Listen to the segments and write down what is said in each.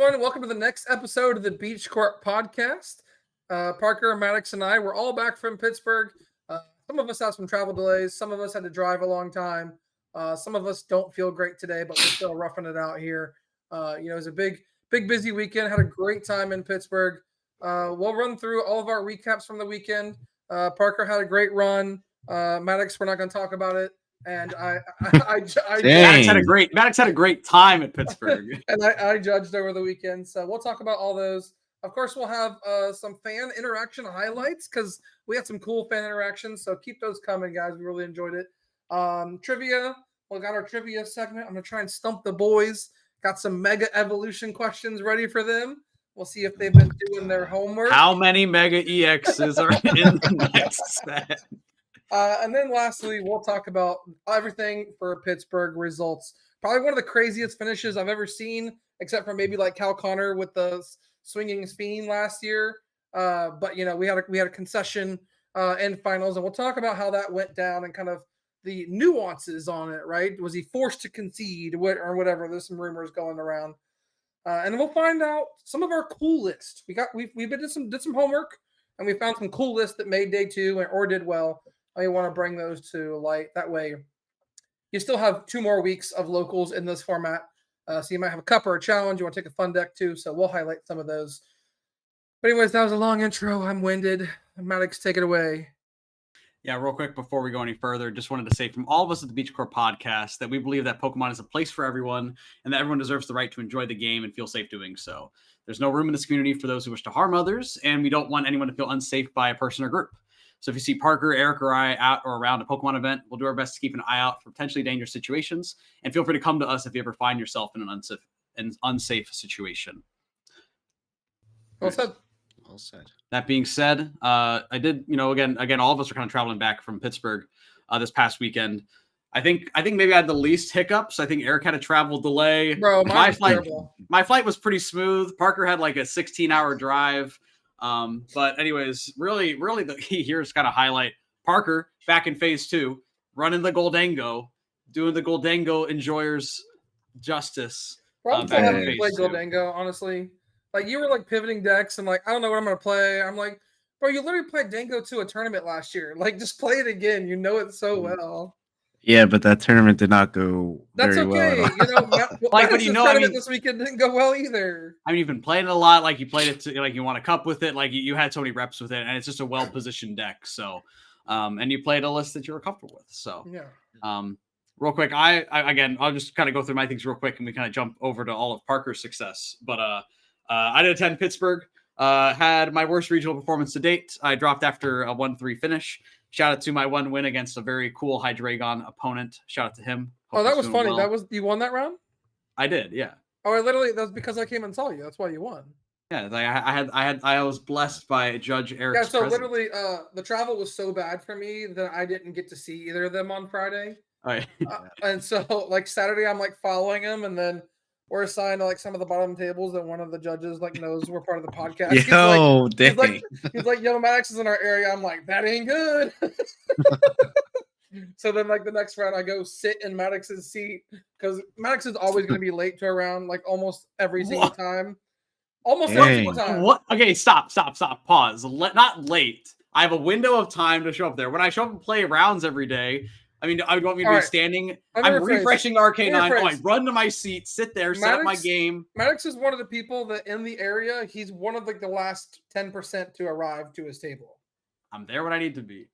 everyone. Welcome to the next episode of the Beach Court Podcast. Parker, Maddox, and I, we're all back from Pittsburgh. Some of us have some travel delays. Some of us had to drive a long time. Some of us don't feel great today, but we're still roughing it out here. It was a big, busy weekend. Had a great time in Pittsburgh. We'll run through all of our recaps from the weekend. Parker had a great run. Maddox, we're not going to talk about it. And Maddox had a great time at Pittsburgh. And I judged over the weekend. So we'll talk about all those. Of course, we'll have some fan interaction highlights because we had some cool fan interactions. So keep those coming, guys. We really enjoyed it. Trivia. We got our trivia segment. I'm going to try and stump the boys. Got some Mega Evolution questions ready for them. We'll see if they've been doing their homework. How many Mega EXs are in the next set? And then lastly, we'll talk about everything for Pittsburgh results. Probably one of the craziest finishes I've ever seen, except for maybe like Cal Connor with the swinging Fiend last year. But we had a concession in finals, and we'll talk about how that went down and kind of the nuances on it. Right? Was he forced to concede or whatever? There's some rumors going around, and then we'll find out some of our cool list. We've did some homework, and we found some cool lists that made day two or did well. I want to bring those to light. That way, you still have 2 more weeks of locals in this format. So you might have a cup or a challenge. You want to take a fun deck too. So we'll highlight some of those. But anyways, that was a long intro. I'm winded. Maddox, take it away. Yeah, real quick before we go any further, just wanted to say from all of us at the Beach Court Podcast that we believe that Pokemon is a place for everyone and that everyone deserves the right to enjoy the game and feel safe doing so. There's no room in this community for those who wish to harm others, and we don't want anyone to feel unsafe by a person or group. So if you see Parker, Eric, or I out or around a Pokemon event, we'll do our best to keep an eye out for potentially dangerous situations. And feel free to come to us if you ever find yourself in an unsafe situation. Well said. Well said. That being said, I did, again, all of us are kind of traveling back from Pittsburgh this past weekend. I think maybe I had the least hiccups. I think Eric had a travel delay. Bro, my flight was pretty smooth. Parker had like a 16-hour drive. But anyways, really the key here is kind of highlight Parker back in phase 2, running the Goldango, doing the Goldango enjoyers justice. Probably haven't played Goldango, honestly. Like you were like pivoting decks and like, I don't know what I'm going to play. I'm like, bro, you literally played Dango to a tournament last year. Like just play it again. You know it so well. Yeah, but that tournament did not go very well. This weekend didn't go well either. I mean, you've been playing it a lot. Like you played it like you won a cup with it. Like you had so many reps with it, and it's just a well-positioned deck. So, and you played a list that you were comfortable with. So, yeah. Real quick, I'll just kind of go through my things real quick, and we kind of jump over to all of Parker's success. But I did attend Pittsburgh. Had my worst regional performance to date. I dropped after a 1-3 finish. Shout out to my 1 win against a very cool Hydreigon opponent. Shout out to him. Hope that was funny. Well. You won that round? I did, yeah. Oh, that's because I came and saw you. That's why you won. Yeah, I was blessed by Judge Eric's Yeah, so presence. literally the travel was so bad for me that I didn't get to see either of them on Friday. Oh, yeah. And so like Saturday I'm like following them, and then we're assigned to like some of the bottom tables that one of the judges like knows we're part of the podcast. He's like, yo, Maddox is in our area. I'm like, that ain't good. So then like the next round I go sit in Maddox's seat because Maddox is always going to be late to a round like almost every single time. Almost every single time. What? Okay, stop. Pause. Not late. I have a window of time to show up there. When I show up and play rounds every day, I mean, I would want me to be standing. I'm refreshing Arcane 9. Oh, I run to my seat, sit there, set up my game. Maddox is one of the people that in the area, he's one of like the last 10% to arrive to his table. I'm there when I need to be.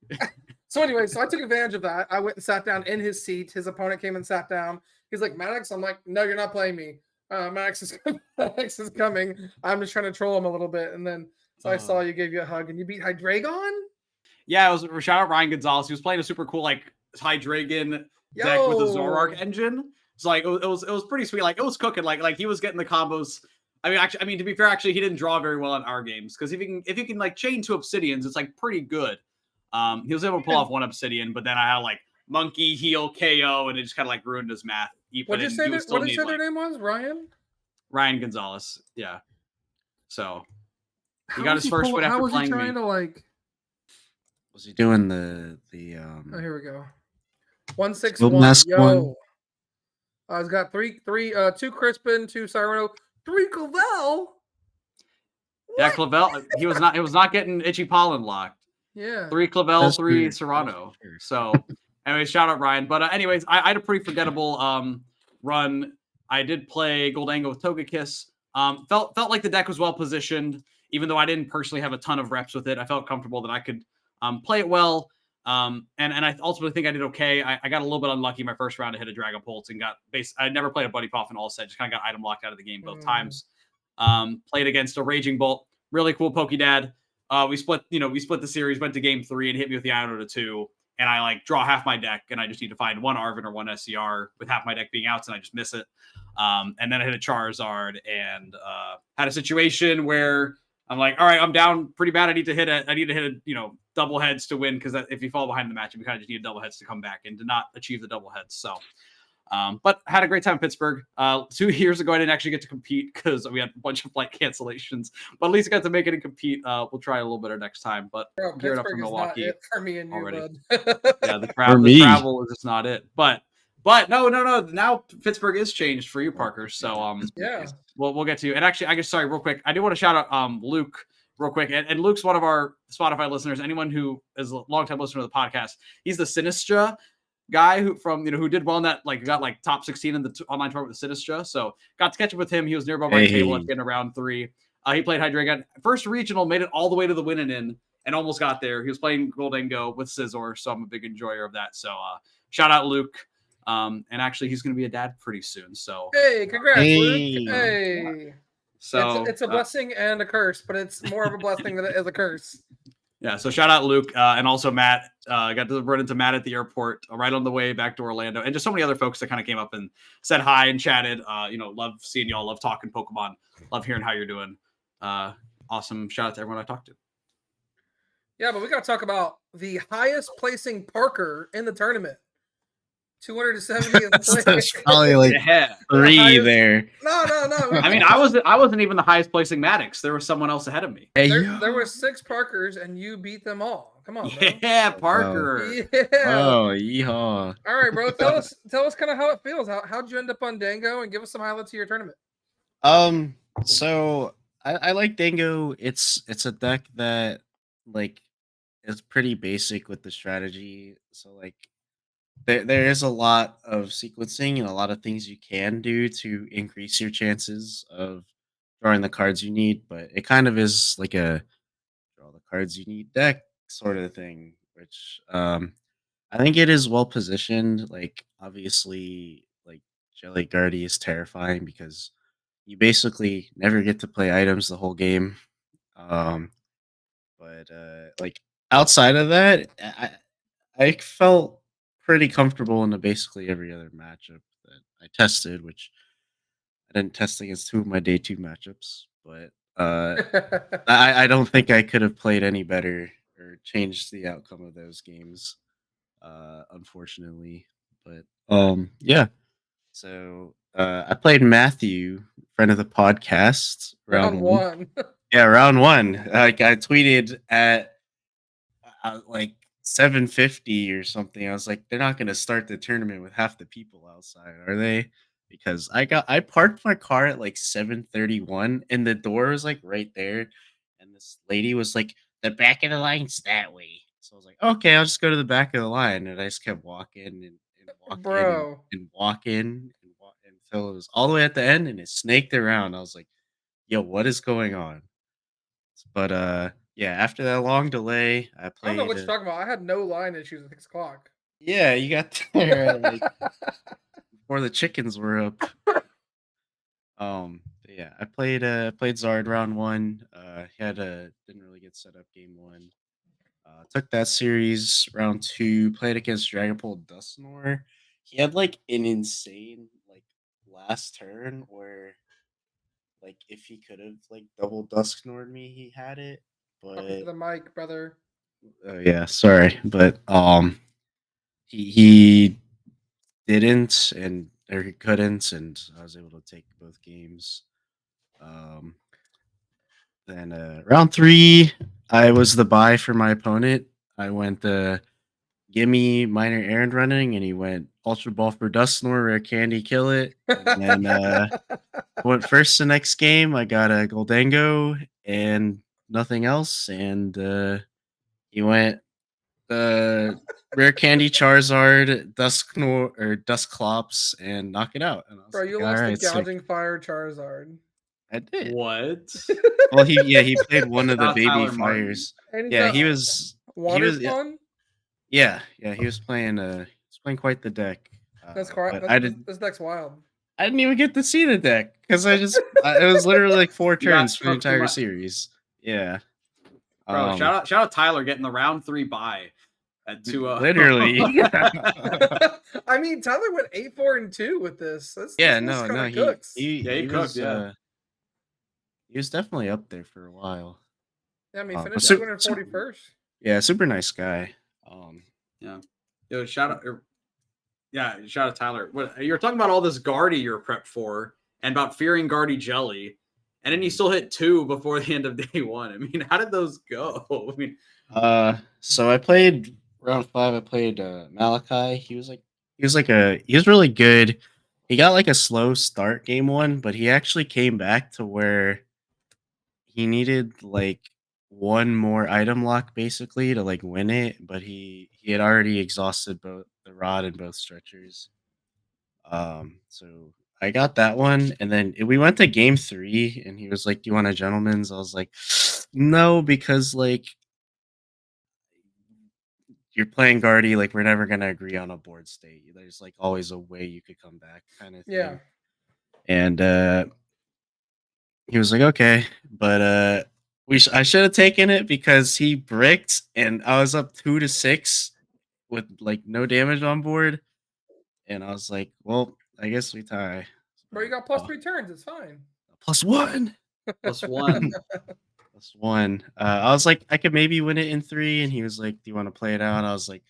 So anyway, I took advantage of that. I went and sat down in his seat. His opponent came and sat down. He's like, Maddox? I'm like, no, you're not playing me. Maddox is coming. I'm just trying to troll him a little bit. And then I saw you, gave you a hug, and you beat Hydreigon? Yeah, it was shout out Ryan Gonzalez. He was playing a super cool like Hydreigon deck with a Zoroark engine. It's like it was pretty sweet. Like it was cooking. Like he was getting the combos. I mean, to be fair, actually, he didn't draw very well in our games because if you can like chain 2 Obsidians, it's like pretty good. He was able to pull off 1 Obsidian, but then I had like Monkey, Heal, KO, and it just kind of like ruined his math. What did you say their name was? Ryan Gonzalez. Yeah. So he got his first win after playing me. How was he trying to like? Was he doing the Oh, here we go. 161. Yo. He's got 2 Crispin, 2 Cyrano, 3 Clavel? Yeah, Clavel. He was not. It was not getting Itchy Pollen locked. Yeah. 3 Clavel, 3 Serrano. So, anyways, shout out Ryan. But anyways, I had a pretty forgettable run. I did play Goldango with Togekiss. Felt like the deck was well positioned, even though I didn't personally have a ton of reps with it. I felt comfortable that I could play it well. And I ultimately think I did okay. I got a little bit unlucky my first round. I hit a Dragapult and got base. I never played a Buddy Puff in all set. Just kind of got item locked out of the game both times. Played against a Raging Bolt. Really cool Pokédad. We split the series, went to game 3 and hit me with the Iono to 2. And I like draw half my deck and I just need to find one Arven or one SCR with half my deck being outs and I just miss it. And then I hit a Charizard and had a situation where I'm like, all right, I'm down pretty bad. I need to hit a double heads to win, because if you fall behind the match, you kind of just need double heads to come back and to not achieve the double heads. So but had a great time in Pittsburgh. 2 years ago, I didn't actually get to compete because we had a bunch of flight cancellations. But at least I got to make it and compete. We'll try a little better next time. But geared up for Milwaukee. Not it for me and you, already. bud. Yeah, the travel is just not it. But no. Now Pittsburgh is changed for you, Parker. So yeah, we'll get to you. And actually, I guess sorry, real quick, I do want to shout out Luke real quick. And Luke's one of our Spotify listeners. Anyone who is a longtime listener to the podcast, he's the Sinistra guy who did well in that, like got like top 16 in the online tournament with Sinistra. So got to catch up with him. He was nearby my table at the end of round 3. He played Hydreigon. First regional, made it all the way to the win and almost got there. He was playing Goldango with Scizor, so I'm a big enjoyer of that. So shout out Luke. And actually he's gonna be a dad pretty soon. So hey, congrats, Luke. Hey. So it's a blessing and a curse, but it's more of a blessing than it is a curse. Yeah, so shout out Luke and also Matt. Got to run into Matt at the airport right on the way back to Orlando, and just so many other folks that kind of came up and said hi and chatted. Love seeing y'all, love talking Pokemon, love hearing how you're doing. Awesome. Shout out to everyone I talked to. Yeah, but we got to talk about the highest placing Parker in the tournament. 270th place. That's probably like 3 there. No. I mean, I wasn't even the highest placing Maddox. There was someone else ahead of me. There were 6 Parkers, and you beat them all. Come on, bro. Yeah, Parker. Yeah. Oh, yeehaw. All right, bro. Tell us kind of how it feels. How'd you end up on Dango, and give us some highlights of your tournament. So I like Dango. It's a deck that like is pretty basic with the strategy. So like there is a lot of sequencing and a lot of things you can do to increase your chances of drawing the cards you need, but it kind of is like a draw the cards you need deck sort of thing, which I think it is well positioned. Like obviously like Jelly Guardy is terrifying because you basically never get to play items the whole game. But like outside of that, I felt pretty comfortable in basically every other matchup that I tested, which I didn't test against 2 of my day 2 matchups, but I don't think I could have played any better or changed the outcome of those games, unfortunately. But yeah. So I played Matthew, friend of the podcast, round 1. Yeah, round 1. Like I tweeted at like 7:50 or something. I was like, they're not going to start the tournament with half the people outside, are they? Because I parked my car at like 7:31 and the door was like right there, and this lady was like, the back of the line's that way. So I was like, okay, I'll just go to the back of the line, and I just kept walking and walking until it was all the way at the end, and it snaked around. I was like, yo, what is going on? But yeah, after that long delay, I played. I don't know what you're talking about. I had no line issues at 6 o'clock. Yeah, you got there like before the chickens were up. Yeah, I played Zard round 1. Didn't really get set up game 1. Took that series round 2. Played against Dragapult Dusknoir. He had like an insane like last turn where like if he could have like double Dusknoired me, he had it. But talking to the mic, brother. Yeah, sorry, but he didn't, or he couldn't, and I was able to take both games. Then round 3, I was the buy for my opponent. I went gimme minor errand running, and he went Ultra Ball for Dusknor, Rare Candy, kill it. And then went first the next game. I got a Goldango and nothing else. And he went Rare Candy, Charizard, Dusknor or Dusclops, and knock it out. And I was Bro, like, you all lost the right, sick. Gouging Fire Charizard. I did. What? Well, he played one of the Shout out baby Tyler Martin. fires. And he's Yeah, got he was Water yeah, Fun. he was playing quite the deck. That's quite. But This deck's wild. I didn't even get to see the deck because it was literally like 4 You got turns for the cooked too entire much. series. Yeah. Bro, shout out Tyler getting the round 3 bye at 2-0. Literally. I mean, Tyler went 8-4-2 with this. Yeah, this no, kinda he cooks. he, Yeah, he he cooked, was yeah. he was definitely up there for a while. Yeah, I mean, but finished su- 241st. Yeah, super nice guy. Yeah. Yo, shout out Tyler. What you're talking about all this Guardy you're prepped for and about fearing Guardy Jelly, and then you still hit 2 before the end of day 1. I mean, how did those go? I mean, So I played round 5. I played Malachi. He was really good. He got like a slow start game 1, but he actually came back to where he needed like one more item lock basically to like win it, but he had already exhausted both the rod and both stretchers. So I got that one, and then we went to game 3, and he was like, "Do you want a gentleman's?" I was like, "No," because like you're playing Guardy, like we're never gonna agree on a board state. There's like always a way you could come back, kind of thing. Yeah. And he was like, "Okay," but I should have taken it because he bricked, and I was up 2-6 with like no damage on board, and I was like, "Well, I guess we tie." Bro, you got +3 turns. It's fine. +1. +1. +1. I was like, I could maybe win it in 3, and he was like, "Do you want to play it out?" I was like,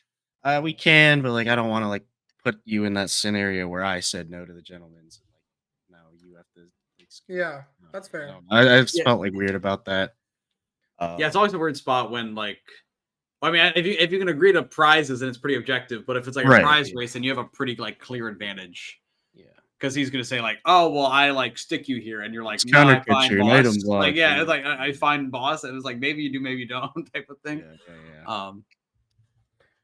we can, but like I don't want to like put you in that scenario where I said no to the gentleman's. Like, now you have to. Like, Yeah, that's fair. I just Yeah. felt like weird about that. Yeah, it's always a weird spot when like, I mean, if you can agree to prizes, then it's pretty objective. But if it's like a Right, prize yeah. race, then you have a pretty like clear advantage. Yeah. Because he's gonna say like, "Oh, well, I like stick you here," and you're like, It's "No, I counter find picture, an boss." item block, Like, yeah, yeah. it's like I find boss, and it's like maybe you do, maybe you don't type of thing. Yeah.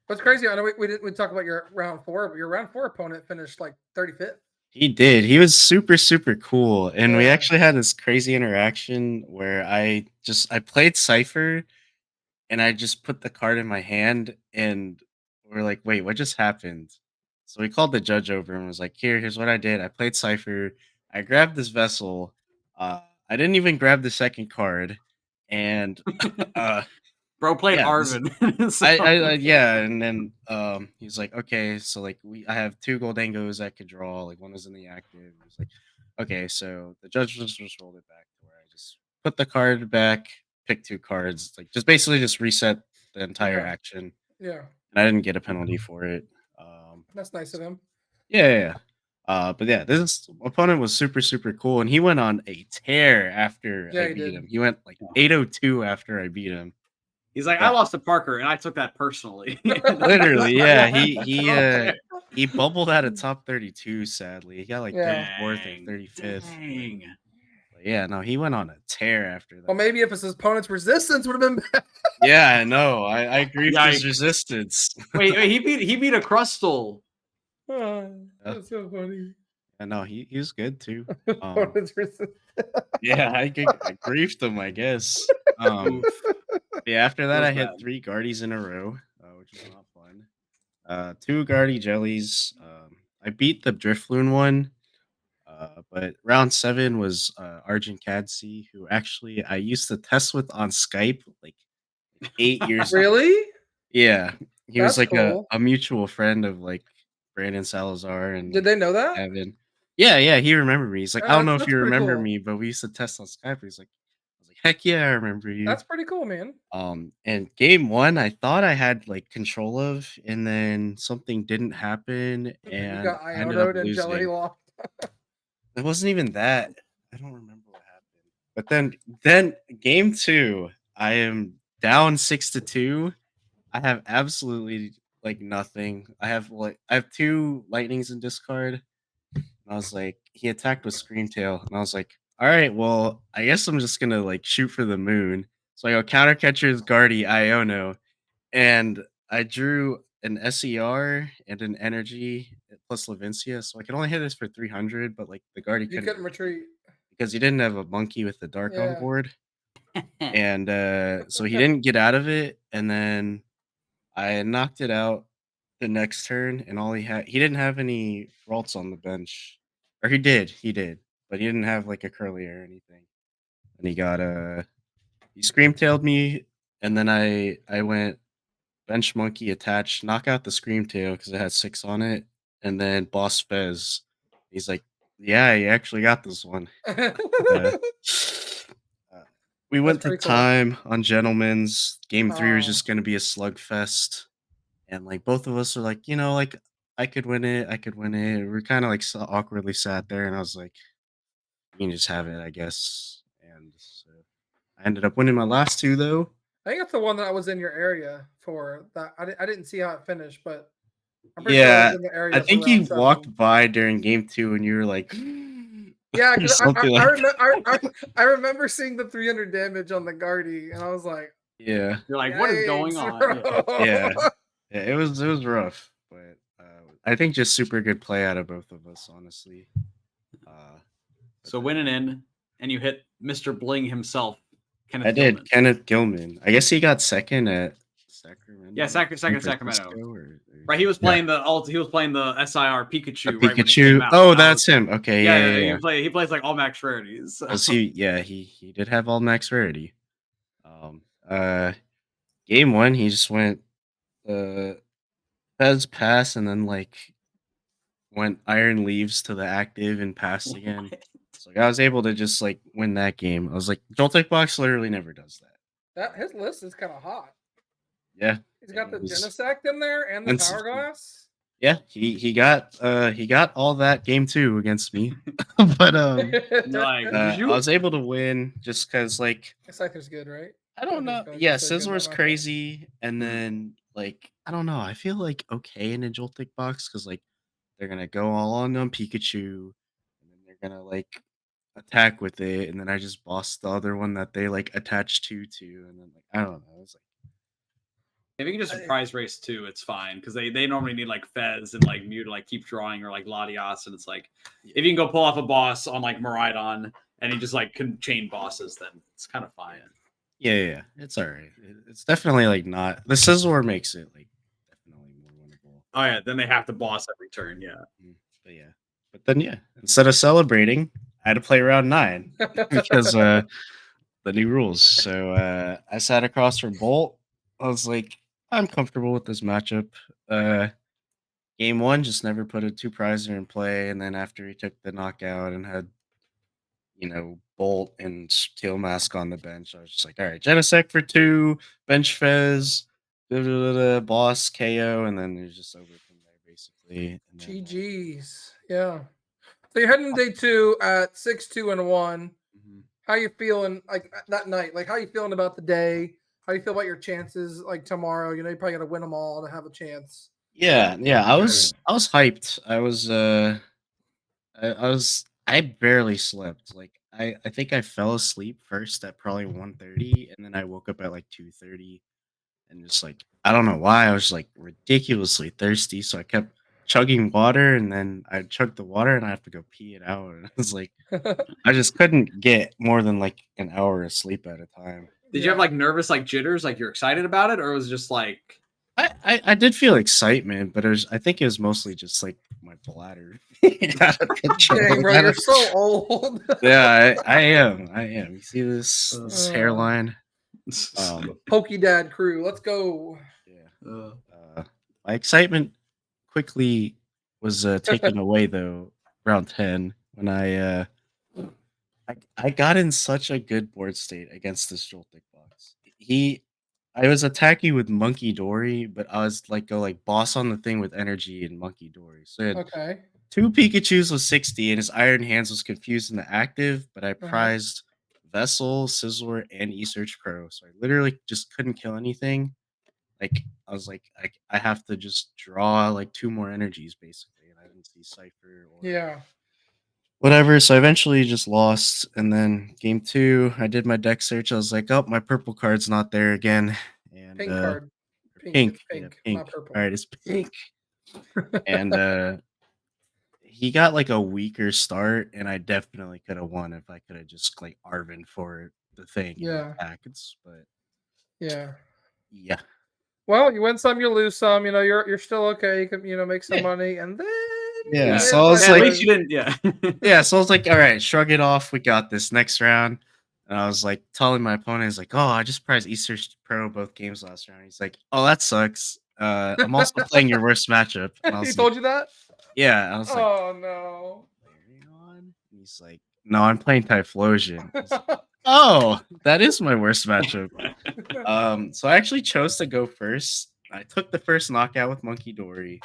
What's crazy? I know we didn't talk about your round 4, but your round 4 opponent finished like 35th. He did. He was super, super cool. And we Yeah. actually had this crazy interaction where I played Cypher, and I just put the card in my hand, and we're like, wait, what just happened? So we called the judge over and was like, here's what I did. I played Cypher. I grabbed this vessel. I didn't even grab the second card. And Bro played yeah, Arvin. So- yeah, and then he's like, okay, so like I have 2 Goldangos I could draw, like one was in the active. He's like, okay, so the judge just rolled it back to where I just put the card back, pick 2 cards, like just basically just reset the entire Okay. action. Yeah, And I didn't get a penalty for it. that's nice of him. Yeah. But yeah, this opponent was super, super cool, and he went on a tear after Yeah, I he beat did. him. He went like 802 after I beat him. He's like, Yeah. I lost to Parker, and I took that personally. Literally, yeah. He bubbled out of top 32. Sadly, he got like Yeah. 34th or 35th. Dang. But yeah, no, he went on a tear after that. Well, maybe if his opponent's resistance would have been better. Yeah, I know. I griefed his Yikes. resistance. Wait, he beat a Crustal. That's so funny. I know he was good too. Opponent's resistance. Yeah, I griefed him, I guess. Yeah, after that, Feels I hit bad. 3 Guardies in a row, which was not fun. 2 Guardy Jellies. I beat the Drifloon one, but round 7 was Argent Cadsey, who actually I used to test with on Skype like 8 years ago. Really? Yeah, he was That's like cool. a mutual friend of like Brandon Salazar and Did they know that? Evan. Yeah, he remembered me. He's like, I don't know if That's you pretty remember cool. me, but we used to test on Skype. He's like, I was like, heck yeah, I remember you. That's pretty cool, man. And game 1, I thought I had like control of, and then something didn't happen, You and got I ended up Ionoed and Jelly losing. lost. It wasn't even that. I don't remember what happened. But then game 2, I am down 6-2. I have absolutely like nothing. I have 2 lightnings in discard. And I was like, he attacked with Screamtail, and I was like, all right, well, I guess I'm just gonna like shoot for the moon. So I go counter catcher's Guardy Iono, and I drew an SER and an energy plus Levincia, so I could only hit this for 300, but like the Guardy You couldn't couldn't retreat. because he didn't have a monkey with the dark on Yeah. board. And so he didn't get out of it, and then I knocked it out the next turn, and he didn't have any Ralts on the bench. Or he did, but he didn't have like a curly or anything. And he screamtailed me, and then I went bench monkey attached, knock out the screamtail because it had 6 on it, and then boss Fez. He's like, yeah, you actually got this one. Uh, uh, we went to pretty cool. time on Gentlemen's. Game 3 was Oh. just gonna be a slugfest. And like both of us are like, like I could win it. I could win it. We're kind of like so awkwardly sat there, and I was like, you can just have it, I guess. And so I ended up winning my last 2 though. I think that's the one that was in your area for that. I didn't see how it finished, but I'm pretty sure I Yeah, was in the area. I for think round you 7. walked by during game 2, and you were like, Yeah, or because something like that. I remember seeing the 300 damage on the Guardy, and I was like, Yeah, You're like, what is going "Yikes, on? Yeah. bro." yeah, yeah. It was rough, but I think just super good play out of both of us, honestly. So winning in, and you hit Mr. Bling himself, Kenneth I Gilman. did. Kenneth Gilman. I guess he got second at Sacramento. Yeah, second San Sacramento. Francisco, or Right, he was playing he was playing the SIR Pikachu. a Right when it Pikachu. came out. Oh, That that's was- him. Okay, Yeah, yeah. he plays like all max rarities. So. Was he? Yeah, he did have all max rarity. Game 1, he just went Fez pass, and then like went Iron Leaves to the active and passed again. So like, I was able to just like win that game. I was like, Joltek Box literally never does that. His list is kind of hot. Yeah, He's got the it was- Genesect in there and the and Power Glass. yeah. He got all that game 2 against me, but Like, I was able to win just because like Scyther's good, right? I don't know. Scyther's Yeah, so good in that Sizzler's matchup. crazy, and then like I don't know. I feel like okay in a Joltik box because like they're gonna go all on Pikachu, and then they're gonna like attack with it, and then I just bossed the other one that they like attached to, and then like I don't know. It's like if you can just surprise race 2, it's fine because they normally need like Fez and like Mew to like keep drawing, or like Latias, and it's like if you can go pull off a boss on like Miraidon and he just like can chain bosses, then it's kind of fine. yeah. It's all right. It's definitely like not the Sizzler makes it like definitely more winnable. Oh yeah, then they have to boss every turn. Yeah, But yeah, but then instead of celebrating, I had to play round 9 because the new rules. So I sat across from Bolt. I was like, I'm comfortable with this matchup. Game 1 just never put a 2 prizer in play, and then after he took the knockout and had Bolt and Steel Mask on the bench, I was just like, all right, Genesect for 2, bench Fez, boss KO, and then it's just over from there basically. And then, GG's. Yeah. So you're heading day 2 at 6-2-1. How you feeling like that night? Like how you feeling about the day? How you feel about your chances like tomorrow? You probably got to win them all to have a chance. Yeah. I was hyped. I barely slept. Like I think I fell asleep first at probably 1:30, and then I woke up at like 2:30, and just like I don't know why I was like ridiculously thirsty, so I kept chugging water, and then I chugged the water and I have to go pee it out, and I was like I just couldn't get more than like an hour of sleep at a time. Did you have like nervous like jitters, like you're excited about it, or it was just like I did feel excitement, but I think it was mostly just like my bladder. Dang, bro, you're so old. Yeah, I am. You see this hairline? Pokey Dad crew, let's go. Yeah. My excitement quickly was taken away though. Round 10, when I got in such a good board state against this Joltik box. I was attacking with Munkidori, but I was like go boss on the thing with energy and Munkidori. So I had Okay. 2 Pikachus with 60, and his Iron Hands was confused in the active, but I prized Vessel, Sizzler, and E-Search Pro. So I literally just couldn't kill anything. like I was like I have to just draw like 2 more energies basically, and I didn't see Cypher or Yeah. whatever. So I eventually just lost, and then game 2, I did my deck search. I was like, oh, my purple card's not there again, and Pink card. or Pink. pink, It's yeah, pink, pink. not purple. All right, it's pink, and he got like a weaker start, and I definitely could have won if I could have just like Arvin for the thing in the Yeah. packets, but Yeah. yeah, Well, you win some, you lose some. You know, you're still okay. You can make some Yeah. money, and then Yeah, you so hit I was At like- least you didn't. Yeah. yeah. So I was like, all right, shrug it off. We got this next round. And I was like telling my opponent, he's like, oh, I just prized Easter Pro both games last round. He's like, oh, that sucks. I'm also playing your worst matchup. And I he was told like, you that. yeah. I was like, Oh no. Flareon? And he's like, no, I'm playing Typhlosion. I was like, oh, that is my worst matchup. So I actually chose to go first. I took the first knockout with Munkidori.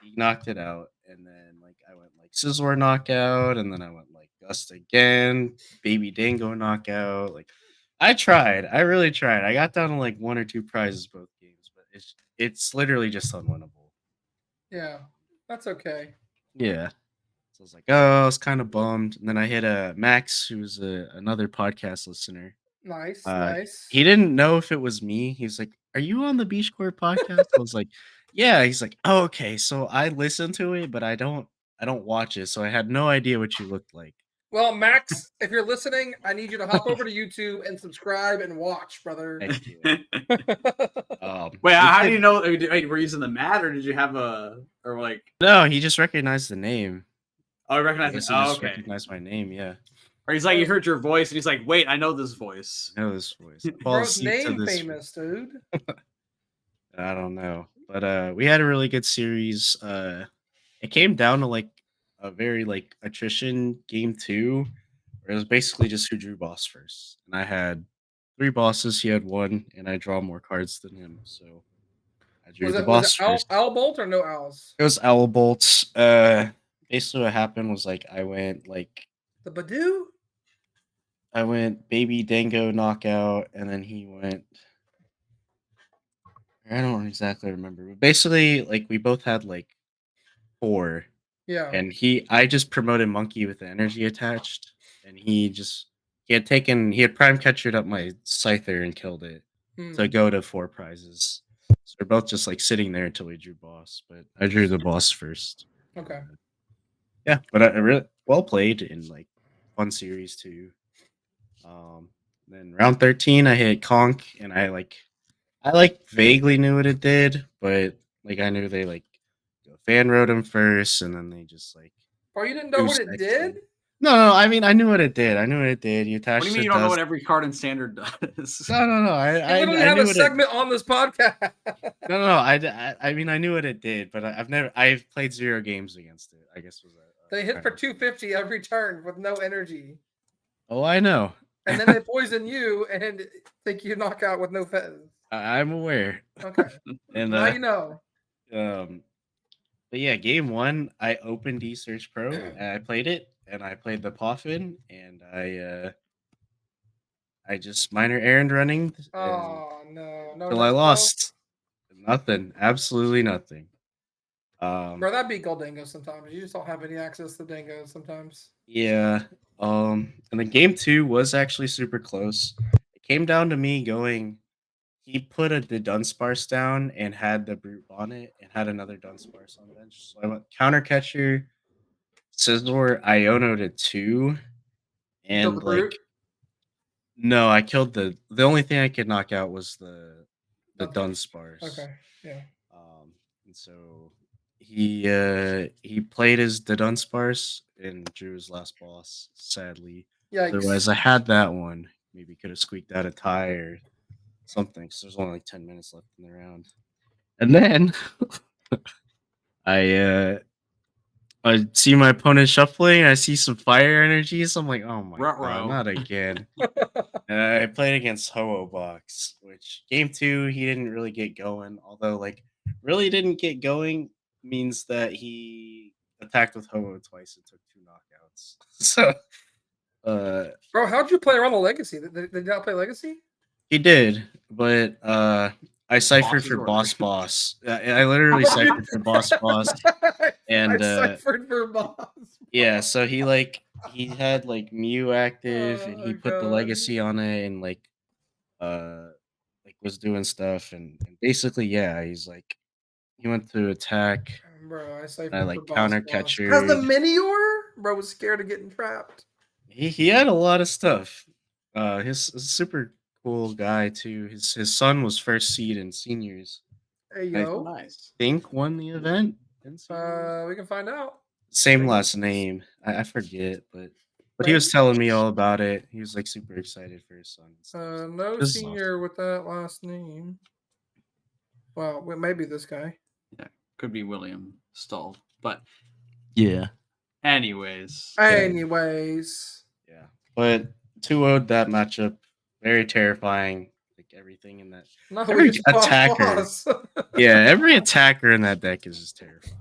He knocked it out, and then like I went like Scizor knockout, and then I went like Gust again, Baby Dingo knockout. Like I really tried. I got down to like 1 or 2 prizes both games, but it's literally just unwinnable. Yeah, that's okay. Yeah. So I was like, oh, I was kind of bummed. And then I hit a Max, who's another podcast listener. Nice, Uh, nice. He didn't know if it was me. He was like, "Are you on the Beach Court podcast?" I was like, "Yeah." He's like, "Oh, okay." So I listen to it, but I don't watch it. So I had no idea what you looked like. Well, Max, if you're listening, I need you to hop over to YouTube and subscribe and watch, brother. Heck yeah. Wait, we how do did- you know? Wait, were you using the mat, or did you have or like? No, he just recognized the name. Oh, I I recognize guess it. he Oh, just okay. recognized my name. Yeah, Or he's like, he heard your voice, and he's like, wait, I know this voice. I know this voice. I fall Bro's asleep to name this. famous, dude. I don't know, but we had a really good series. It came down to like a very like attrition game 2, where it was basically just who drew boss first, and I had 3 bosses. He had 1, and I draw more cards than him, so I drew Was the it boss first. Owl Bolt or no owls? It was Owl Bolts. Basically what happened was like I went The Badoo? Baby Dango knockout, and then he went. I don't exactly remember, but basically like we both had like 4. Yeah. And I just promoted Monkey with the energy attached, and he had prime catchered up my Scyther and killed it to Hmm. go to 4 prizes. So we're both just like sitting there until we drew boss, but I drew the boss first. Okay. Yeah, but I really well played in like fun series too. Then round 13 I hit Conk, and I vaguely knew what it did, but like I knew they like fan wrote him first, and then they just like. Oh, you didn't know what it did? No, I mean I knew what it did. You attached. What do you mean you don't know what every card in standard does? No. I You literally I have knew a what segment on this podcast. No. I mean I knew what it did, but I've played 0 games against it. I guess was They hit for 250 every turn with no energy. Oh, I know. And then they poison you and think you knock out with no fez. I'm aware. Okay. And Now you know. But yeah, game 1 I opened Search Pro and I played it, and I played the Poffin, and I just minor errand running. Oh no. Until I lost. Nothing. Absolutely nothing. Bro, that'd be gold dingo sometimes. You just don't have any access to dingoes sometimes. Yeah. And then game 2 was actually super close. It came down to me going. He put the Dunsparce down and had the Brute on it, and had another Dunsparce on the bench. So I went counter catcher, Scizor, Iono to 2, and the like Brute? no, I killed the only thing I could knock out was the Dunsparce. Okay. Yeah. And so he played the Dunsparce and drew his last boss, sadly. Yikes. Otherwise I had that one. Maybe could have squeaked out a tie or something. So there's only like 10 minutes left in the round. And then I see my opponent shuffling. I see some fire energies. I'm like, oh my god, not again. And I played against Ho-Oh Box, which game 2 he didn't really get going. Although like really didn't get going means that he attacked with Ho-Oh twice and took 2 knockouts. So Bro, how'd you play around the Legacy? Did you not play Legacy? he did, but I ciphered Boss's for order. Boss. I literally ciphered for Boss, and I ciphered for boss. yeah. So he had like Mew active, and he Oh put the god, legacy on it, and like was doing stuff, and basically yeah, he went to attack, bro! I and I ciphered for like boss. counter Has the catchered. Minior? Bro was scared of getting trapped. He had a lot of stuff. His a super cool guy too. His son was first seed in seniors. Hey I Oh, yo, nice. think won the event in seniors. we can find out. Same Fingers last name. I forget, but he was Maybe. telling me all about it. He was like super excited for his son and stuff. So No this is awesome. senior with that last name. Well, maybe this guy. Yeah, could be William Stull. But Yeah. anyways, Anyways, Yeah. But 2-0'd that matchup. Very terrifying. Like everything in that. no, we Every just attacker. boss. Yeah, every attacker in that deck is just terrifying.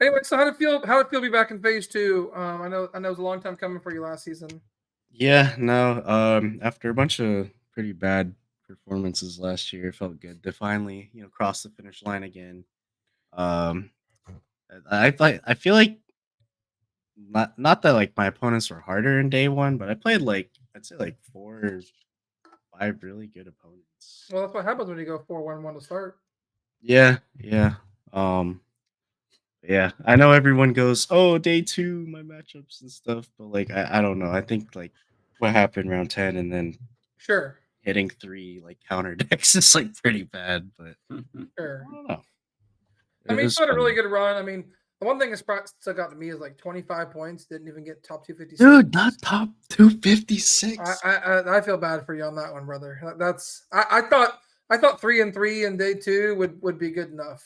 Anyway, so how did it feel? How did it feel to be back in phase 2? I know it was a long time coming for you last season. Yeah, no. After a bunch of pretty bad performances last year, it felt good to finally, cross the finish line again. Um, I feel like not that like my opponents were harder in day one, but I played like I'd say like 4 or 5 really good opponents. Well, that's what happens when you go 4-1-1 to start. Yeah, yeah. Um, yeah. I know everyone goes, "Oh, day 2, my matchups and stuff," but like I don't know. I think like what happened round 10 and then Sure, hitting 3 like counter decks is like pretty bad, but sure. I don't know. I It mean, was you had a really fun. good run. I mean, the one thing that stuck out to me is like 25 points. Didn't even get top 256. Dude, not top 256. I feel bad for you on that one, brother. I thought 3-3 in day 2 would be good enough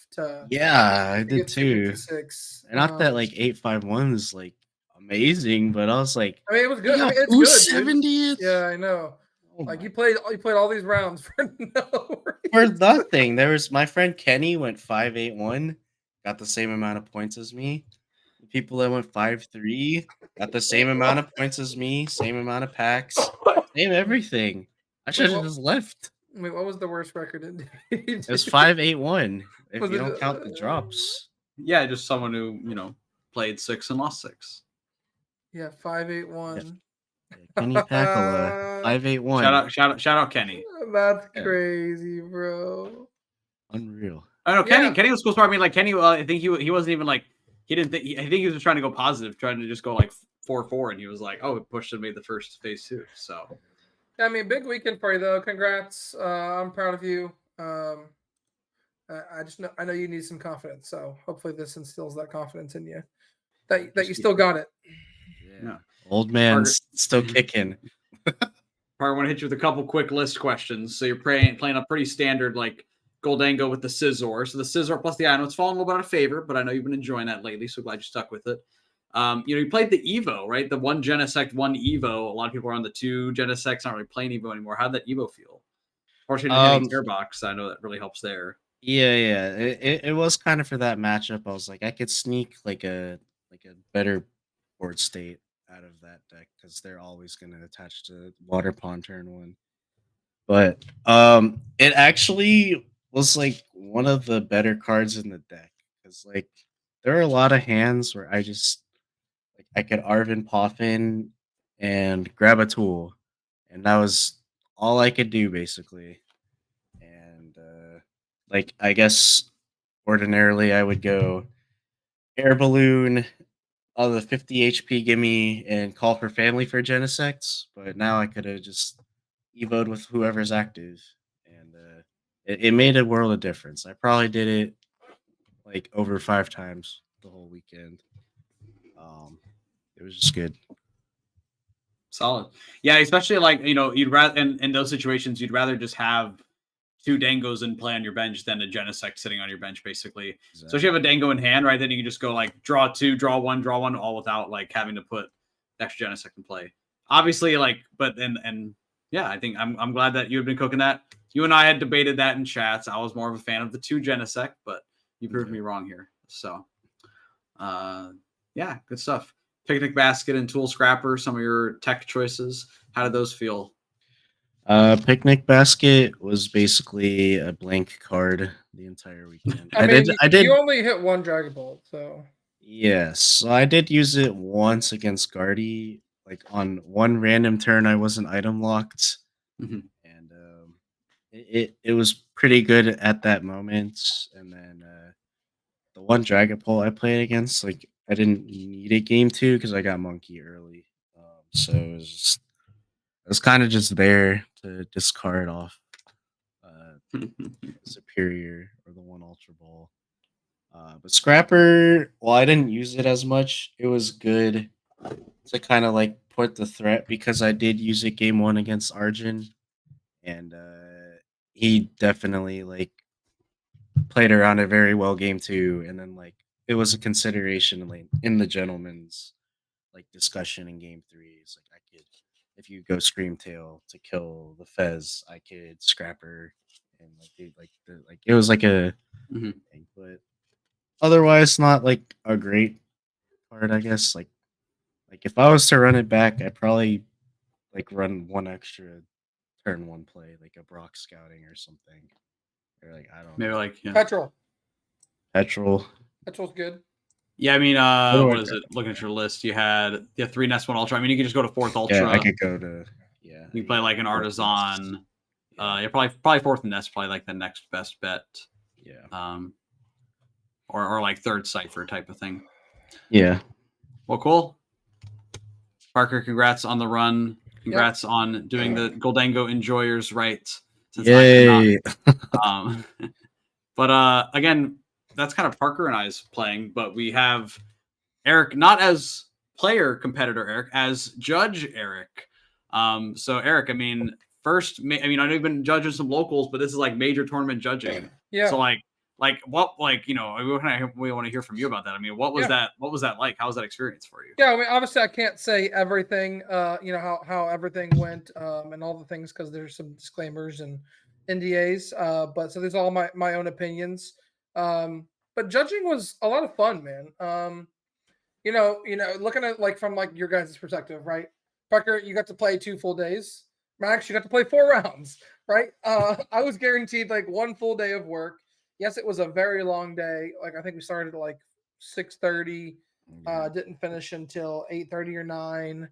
Yeah, I to did get too. 256. And not that like 851 is like amazing, but I was like, I mean, it was you good. I got mean, it's good, dude. 270th? Yeah, I know. Oh Like my, you played all these rounds for no for reason. nothing. There was my friend Kenny went 581, got the same amount of points as me. The people that went 5-3 got the same amount of points as me, same amount of packs, same everything. I Wait, should have just left. what was the worst record in day It was 2? 581 if Was you it? don't count the drops. yeah, just someone who played 6 and lost 6. Yeah, Yeah, 581. Kenny Packola, 581. Shout out Kenny. That's Yeah, crazy, bro. unreal. I know Yeah, Kenny was cool. Smart. I mean, like Kenny, I think he wasn't even like he didn't think. I think he was just trying to go positive, trying to just go like 4-4, and he was like, "Oh, it pushed and made the first phase 2." So I mean, big weekend for you though. Congrats. I'm proud of you. I just know I know you need some confidence, so hopefully this instills that confidence in you that you still got it. Yeah. Old man's still kicking. I want to hit you with a couple quick list questions. So you're playing a pretty standard like Goldango with the Scizor. So the Scizor plus the I know it's fallen a little bit out of favor, but I know you've been enjoying that lately, so glad you stuck with it. You played the Evo, right? The 1 Genesect, 1 Evo. A lot of people are on the 2 Genesects, not really playing Evo anymore. How'd that Evo feel? Fortunately, didn't hit any tear box. I know that really helps there. Yeah. It was kind of for that matchup. I was like, I could sneak like a better board state out of that deck because they're always going to attach to Water Pond turn 1. But it actually was like one of the better cards in the deck because like there are a lot of hands where I just like I could Arvin Poffin and grab a tool, and that was all I could do basically. And like I guess ordinarily I would go air balloon all the 50 HP gimme and call for family for Genesects, but now I could have just evoed with whoever's active, and it made a world of difference. I probably did it like over 5 times the whole weekend. It was just good. Solid. Yeah, especially like, you'd rather in those situations, you'd rather just have 2 Dangos in play on your bench than a Genesect sitting on your bench, basically. Exactly. So if you have a Dango in hand, right, then you can just go like draw 2, draw 1, all without like having to put the extra Genesect in play. Obviously, like, but and yeah, I think I'm glad that you had been cooking that. You and I had debated that in chats. I was more of a fan of the 2 Genesect, but you proved me wrong here. So yeah, good stuff. Picnic basket and tool scrapper, some of your tech choices. How did those feel? Picnic basket was basically a blank card the entire weekend. I mean, I you did, only hit one Dragon Ball, so yes. So I did use it once against Guardy, like on one random turn I wasn't item locked, Mhm. and it was pretty good at that moment. And then the one Dragon Ball I played against, like I didn't need a game two because I got Monkey early, so it was kind of just there to discard off Superior or the one Ultra Ball. But Scrapper, well, I didn't use it as much. It was good to kind of like put the threat because I did use it game one against Arjun, and he definitely like played around it very well game two, and then like it was a consideration like in the gentleman's like discussion in game three. It's like I could, if you go Scream Tail to kill the Fez, I could Scrapper, and like dude, like it was like a Mhm. thing, but otherwise not like a great card, I guess. Like if I was to run it back, I'd probably like run one extra turn one play, like a Brock scouting or something. Or like I don't Maybe know. like yeah. Petrol. Petrol. Petrol's good. Yeah, I mean, What do I what is got? it? Looking at your list, you had 3 Nest 1 Ultra. I mean, you could just go to 4th Ultra. Yeah, I could go to You play like an fourth Nest. Artisan. Yeah. Yeah, probably 4th Nest, probably like the next best bet. Yeah. Or like 3rd Cipher type of thing. Yeah. Well, cool. Parker, congrats on the run. Congrats on doing the Goldango Enjoyers right. Since Yay. I cannot. But again, that's kind of Parker and I's playing, but we have Eric, not as player competitor Eric, as judge Eric. So Eric, I mean, I know you've been judging some locals, but this is like major tournament judging. Yeah. So what we want to hear from you about that. I mean, what was that? What was that like? How was that experience for you? Yeah, I mean, obviously, I can't say everything. How everything went, and all the things because there's some disclaimers and NDAs. But so there's all my own opinions. But judging was a lot of fun, man. Looking at like from like your guys' perspective, right? Parker, you got to play 2 full days. Max, you got to play 4 rounds, right? I was guaranteed like 1 full day of work. Yes, it was a very long day. Like I think we started at like 6:30. Didn't finish until 8:30 or 9.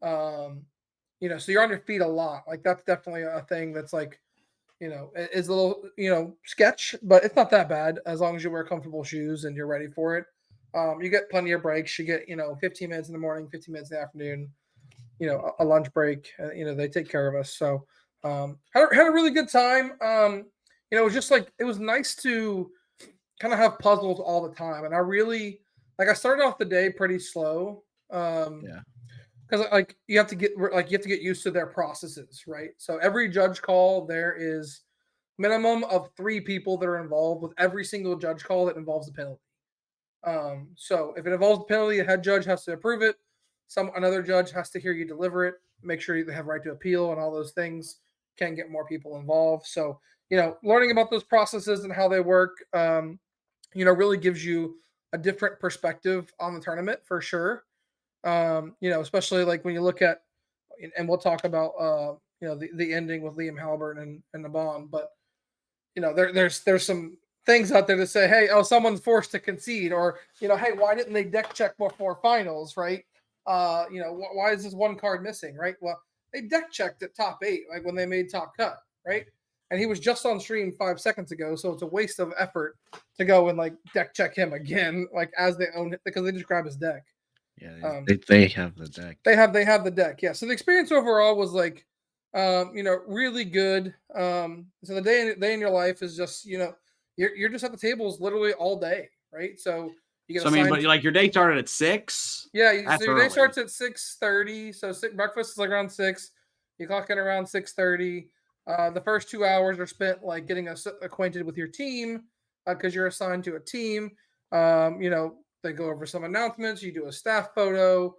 So you're on your feet a lot. Like that's definitely a thing that's like, is a little, sketch, but it's not that bad as long as you wear comfortable shoes and you're ready for it. You get plenty of breaks. You get, 15 minutes in the morning, 15 minutes in the afternoon, a lunch break. They take care of us. So had a really good time. It was just like, it was nice to kind of have puzzles all the time. And I really, like, I started off the day pretty slow. Yeah. Because like you have to get used to their processes, right? So every judge call, there is minimum of 3 people that are involved with every single judge call that involves a penalty. So if it involves a penalty, a head judge has to approve it. Another judge has to hear you deliver it, make sure they have right to appeal and all those things. Can get more people involved. So learning about those processes and how they work, really gives you a different perspective on the tournament for sure. Especially like when you look at, and we'll talk about, the ending with Liam Halliburton and the bond, but there's some things out there to say, hey, someone's forced to concede, or hey, why didn't they deck check before finals, right? Why is this one card missing, right? Well, they deck checked at top 8, like when they made top cut, right? And he was just on stream 5 seconds ago, so it's a waste of effort to go and like deck check him again, like as they own it, because they just grab his deck. Yeah, they have the deck. They have the deck. Yeah. So the experience overall was like, really good. So the day in your life is just, you're just at the tables literally all day, right? So you get. So I mean, but like your day started at 6. Yeah. So your early. day starts at 6:30. So breakfast is like around 6. You clock in around 6:30. The first 2 hours are spent like getting acquainted with your team, because you're assigned to a team. They go over some announcements. You do a staff photo.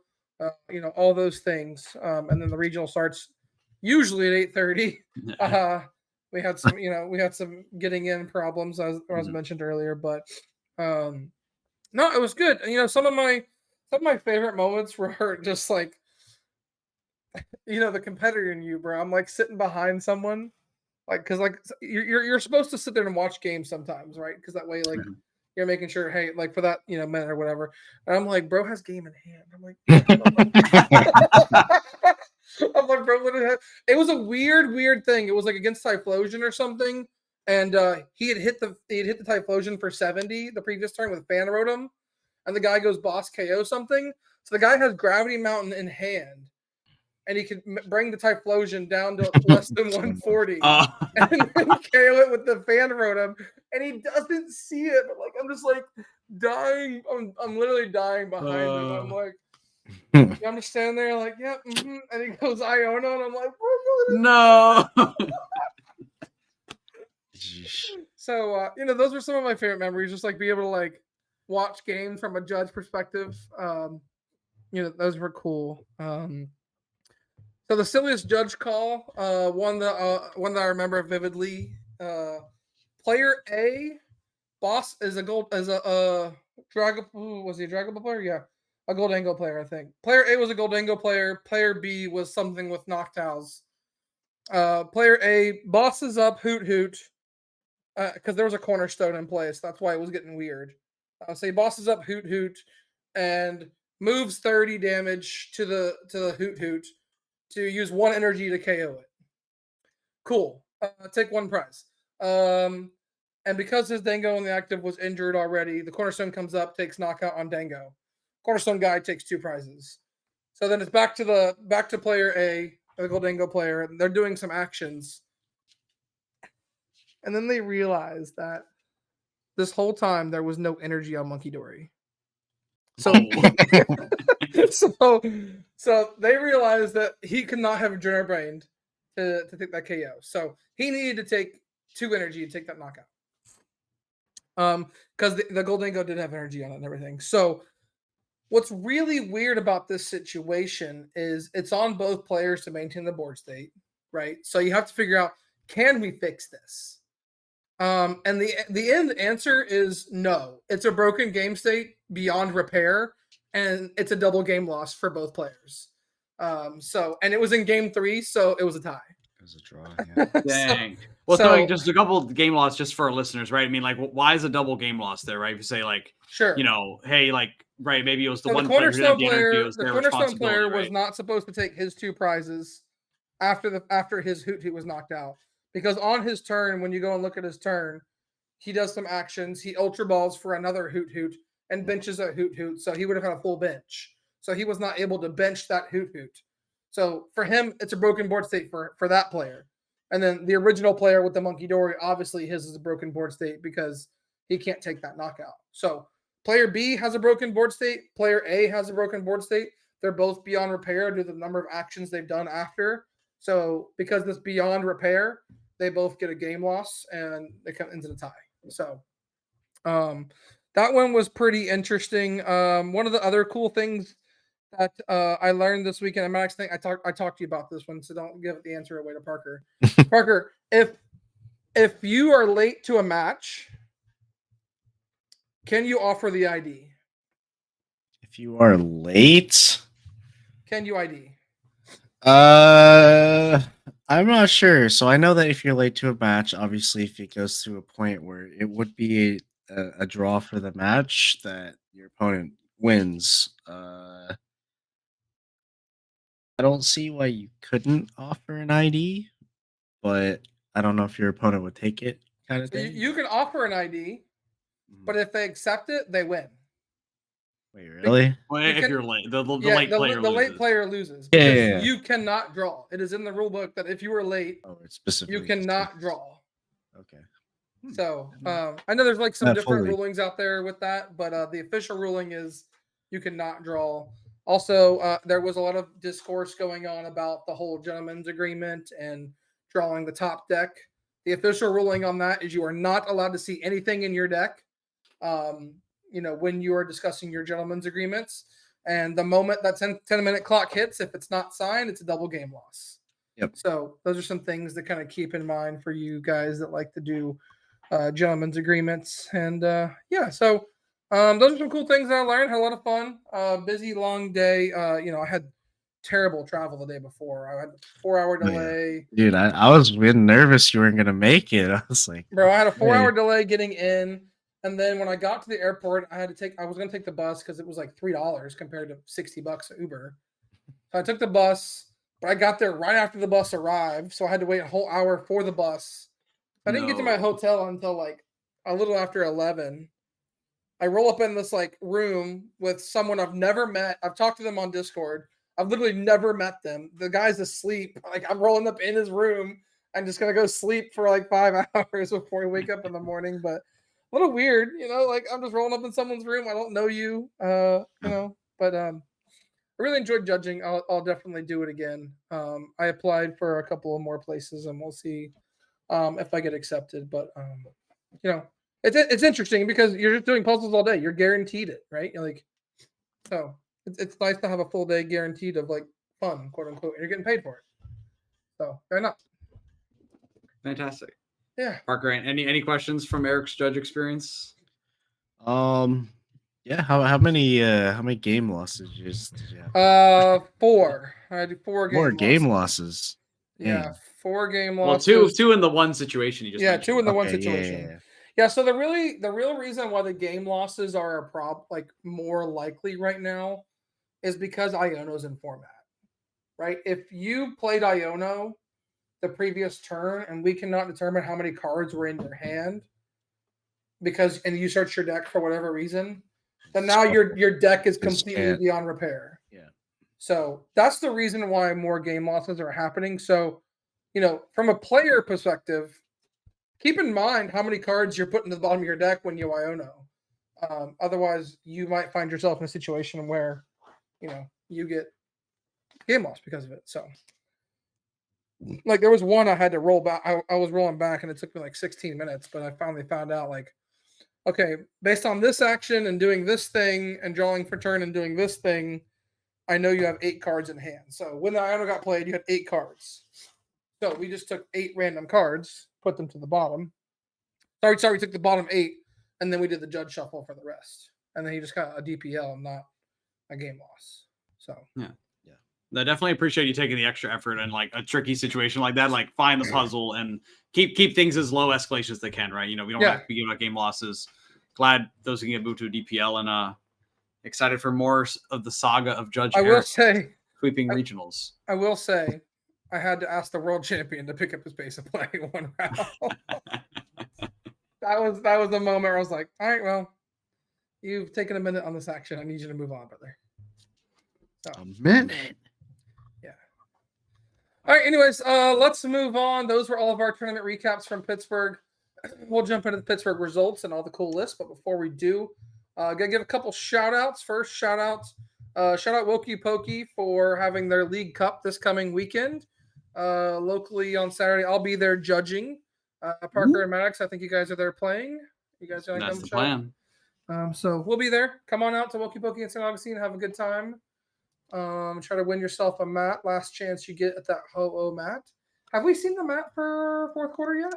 All those things. And then the regional starts usually at 8:30. We had some getting in problems as mentioned earlier, but no, it was good. Some of my favorite moments were just like the competitor in you, bro. I'm like sitting behind someone, like, cause like you're supposed to sit there and watch games sometimes, right? Because that way, like, you're making sure, hey, like for that minute or whatever. And I'm like, bro has game in hand. I'm like, I'm like, bro, literally it was a weird thing. It was like against Typhlosion or something, and he had hit the Typhlosion for 70 the previous turn with Fan Rotom, and the guy goes boss KO something. So the guy has Gravity Mountain in hand, and he could bring the Typhlosion down to less than 140 and then KO it with the Fan Rotom, and he doesn't see it. But like, I'm just like dying. I'm literally dying behind him. I'm like, I'm just standing there like, yeah, and he goes Iona, and I'm like, no. So those were some of my favorite memories. Just like be able to like watch games from a judge perspective. Those were cool. So the silliest judge call, one that I remember vividly. Player A, boss is a Dragon. Was he a Dragon Ball player? Yeah, a Goldango player, I think. Player A was a Goldango player. Player B was something with Noctowls. Player A bosses up Hoot Hoot because there was a cornerstone in place. That's why it was getting weird. So he bosses up Hoot Hoot and moves 30 damage to the Hoot Hoot to use 1 energy to KO it. Cool. Take 1 prize. And because his Dango in the active was injured already, the Cornerstone comes up, takes knockout on Dango. Cornerstone guy takes 2 prizes. So then it's back to player A, the Goldango player, and they're doing some actions. And then they realize that this whole time there was no energy on Munkidori. So, so they realized that he could not have Adrenal Brain to take that KO. So he needed to take 2 energy to take that knockout. Because the Goldango didn't have energy on it and everything. So what's really weird about this situation is it's on both players to maintain the board state, right? So you have to figure out, can we fix this? And the end answer is no. It's a broken game state beyond repair, and it's a double game loss for both players. And it was in game 3, so it was a tie. It was a draw. Yeah. Dang. So just a couple game loss just for our listeners, right? I mean, like, why is a double game loss there, right? If you say like, sure, hey, like, right, maybe it was the so one the cornerstone player. The cornerstone player was not supposed to take his 2 prizes after his Hoot Hoot was knocked out, because on his turn, when you go and look at his turn, he does some actions. He Ultra Balls for another Hoot Hoot and benches a Hoot Hoot, so he would have had a full bench. So he was not able to bench that Hoot Hoot. So for him, it's a broken board state for that player. And then the original player with the Munkidori, obviously his is a broken board state because he can't take that knockout. So player B has a broken board state. Player A has a broken board state. They're both beyond repair due to the number of actions they've done after. So because this beyond repair, they both get a game loss and they come into the tie. So that one was pretty interesting. One of the other cool things that I learned this weekend, I'm actually I talked to you about this one, so don't give the answer away to Parker. Parker, if you are late to a match, can you offer the ID? If you are late, can you ID? I'm not sure. So I know that if you're late to a match, obviously if it goes to a point where it would be a draw for the match, that your opponent wins. I don't see why you couldn't offer an ID, but I don't know if your opponent would take it, kind of So thing. you can offer an ID, but if they accept it, they win. Wait, really? Well, if you're late, the late player loses. Late player loses. Yeah. You cannot draw. It is in the rule book that if you were late, it's specifically you cannot draw. Okay. So I know there's like some different fully. rulings out there with that, but the official ruling is you cannot draw. Also, there was a lot of discourse going on about the whole gentleman's agreement and drawing the top deck. The official ruling on that is you are not allowed to see anything in your deck. When you are discussing your gentleman's agreements, and the moment that 10-minute clock hits, if it's not signed, it's a double game loss. Yep. So those are some things to kind of keep in mind for you guys that like to do gentlemen's agreements. And so those are some cool things that I learned. Had a lot of fun. Busy, long day. I had terrible travel the day before. I had a 4-hour delay. Dude, I was really nervous you weren't gonna make it. I was like, Bro, I had a 4-hour hey. delay getting in, and then when I got to the airport, I was gonna take the bus because it was like $3 compared to $60 at Uber. So I took the bus, but I got there right after the bus arrived, so I had to wait a whole hour for the bus. I didn't get to my hotel until like a little after 11. I roll up in this like room with someone I've never met. I've talked to them on Discord. I've literally never met them. The guy's asleep. Like I'm rolling up in his room. I'm just gonna go sleep for like 5 hours before we wake up in the morning. But a little weird, like I'm just rolling up in someone's room. I don't know you, but I really enjoyed judging. I'll definitely do it again. I applied for a couple of more places, and we'll see if I get accepted. But it's interesting because you're just doing puzzles all day. You're guaranteed it, right? You're like, so it's nice to have a full day guaranteed of like fun, quote unquote, and you're getting paid for it. So fair enough. Fantastic. Yeah. Parker, any questions from Eric's judge experience? Yeah. How many game losses did you have? 4. I had 4 game losses. Yeah, Damn. 4 game Well, losses. two in the one situation you just mentioned. 2 in the one Okay, situation. Yeah, so the real reason why the game losses are a like more likely right now is because Iono's in format, right? If you played Iono the previous turn and we cannot determine how many cards were in your hand and you search your deck for whatever reason, then now your deck is completely beyond repair. Yeah. So that's the reason why more game losses are happening. So, from a player perspective, keep in mind how many cards you're putting to the bottom of your deck when you Iono. Otherwise, you might find yourself in a situation where, you get game loss because of it. So, like, there was one I had to roll back. I was rolling back, and it took me like 16 minutes, but I finally found out, like, okay, based on this action and doing this thing and drawing for turn and doing this thing, I know you have 8 cards in hand. So when the Iono got played, you had 8 cards. So we just took 8 random cards, put them to the bottom. Sorry, we took the bottom 8, and then we did the judge shuffle for the rest. And then he just got a DPL and not a game loss. So yeah. I definitely appreciate you taking the extra effort in like a tricky situation like that. Like find the puzzle and keep things as low escalation as they can, right? We don't have to be giving out game losses. Glad those can get moved to a DPL, and excited for more of the saga of Judge Eric will say sweeping regionals. I will say I had to ask the world champion to pick up his pace of play one round. That was the moment where I was like, all right, well, you've taken a minute on this action. I need you to move on, brother. So, a minute. Yeah. All right, anyways, let's move on. Those were all of our tournament recaps from Pittsburgh. We'll jump into the Pittsburgh results and all the cool lists, but before we do, gotta give a couple shout outs. First, shout out Wokey Pokey for having their League Cup this coming weekend. Locally on Saturday, I'll be there judging. Parker and Maddox, I think you guys are there playing. You guys are That's the plan. So we'll be there. Come on out to Wokey Pokey in St. Augustine. Have a good time. Try to win yourself a mat. Last chance you get at that Ho-Oh mat. Have we seen the mat for fourth quarter yet?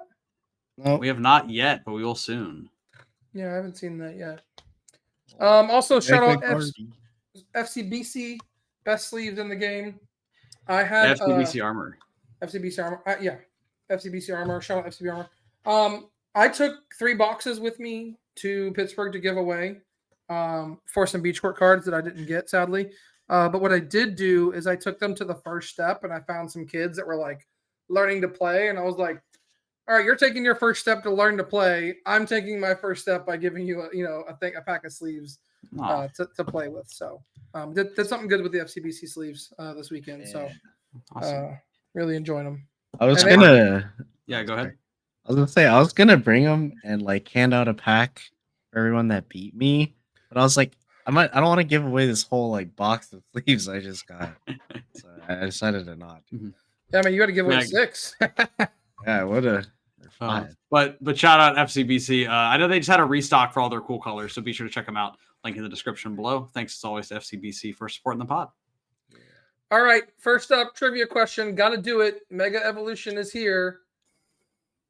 No. We have not yet, but we will soon. Yeah, I haven't seen that yet. Also, shout out FCBC, best sleeves in the game. I had FCBC armor. FCBC armor. FCBC armor. Shout out FCB armor. I took 3 boxes with me to Pittsburgh to give away for some beach court cards that I didn't get, sadly. But what I did do is I took them to the first step, and I found some kids that were like learning to play, and I was like, all right, you're taking your first step to learn to play. I'm taking my first step by giving you a pack of sleeves to play with. So did something good with the FCBC sleeves this weekend. Yeah. So awesome. Really enjoying them. I was gonna go ahead. I was gonna say I was gonna bring them and like hand out a pack for everyone that beat me, but I was like, I don't want to give away this whole like box of sleeves I just got, so I decided to not. Mm-hmm. Yeah, I mean, you got to give away 6. Yeah, what a. But shout out FCBC. I know they just had a restock for all their cool colors, so be sure to check them out. Link in the description below. Thanks as always to FCBC for supporting the pod. Yeah. All right, first up, trivia question. Got to do it. Mega Evolution is here.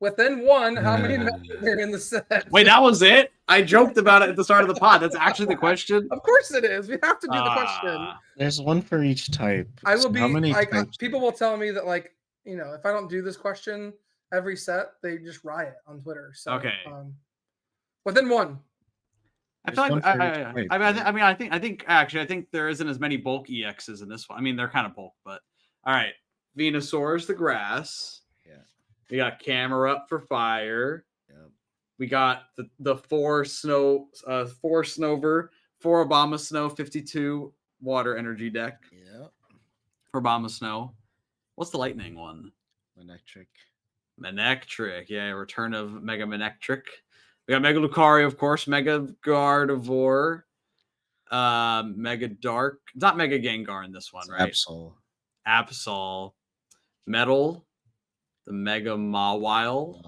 Within 1, how many Mega are in the set? Wait, that was it? I joked about it at the start of the pod. That's actually the question. Of course it is. We have to do the question. There's one for each type. I will So how be many like types? people will tell me that like if I don't do this question every set, they just riot on Twitter. So Okay. within one. I feel There's like one for each type, I think there isn't as many bulk EXs in this one. I mean, they're kind of bulk, but all right. Venusaur's the grass. Yeah. We got Camera up for fire. Yeah. We got the 4 Snover, 4 Obama Snow, 52 water energy deck. Yeah. For Obama Snow. What's the lightning one? Manectric. Yeah, return of Mega Manectric. We got Mega Lucario, of course, Mega Gardevoir, Mega Dark, not Mega Gengar in this one, right? Absol, Metal, the Mega Mawile.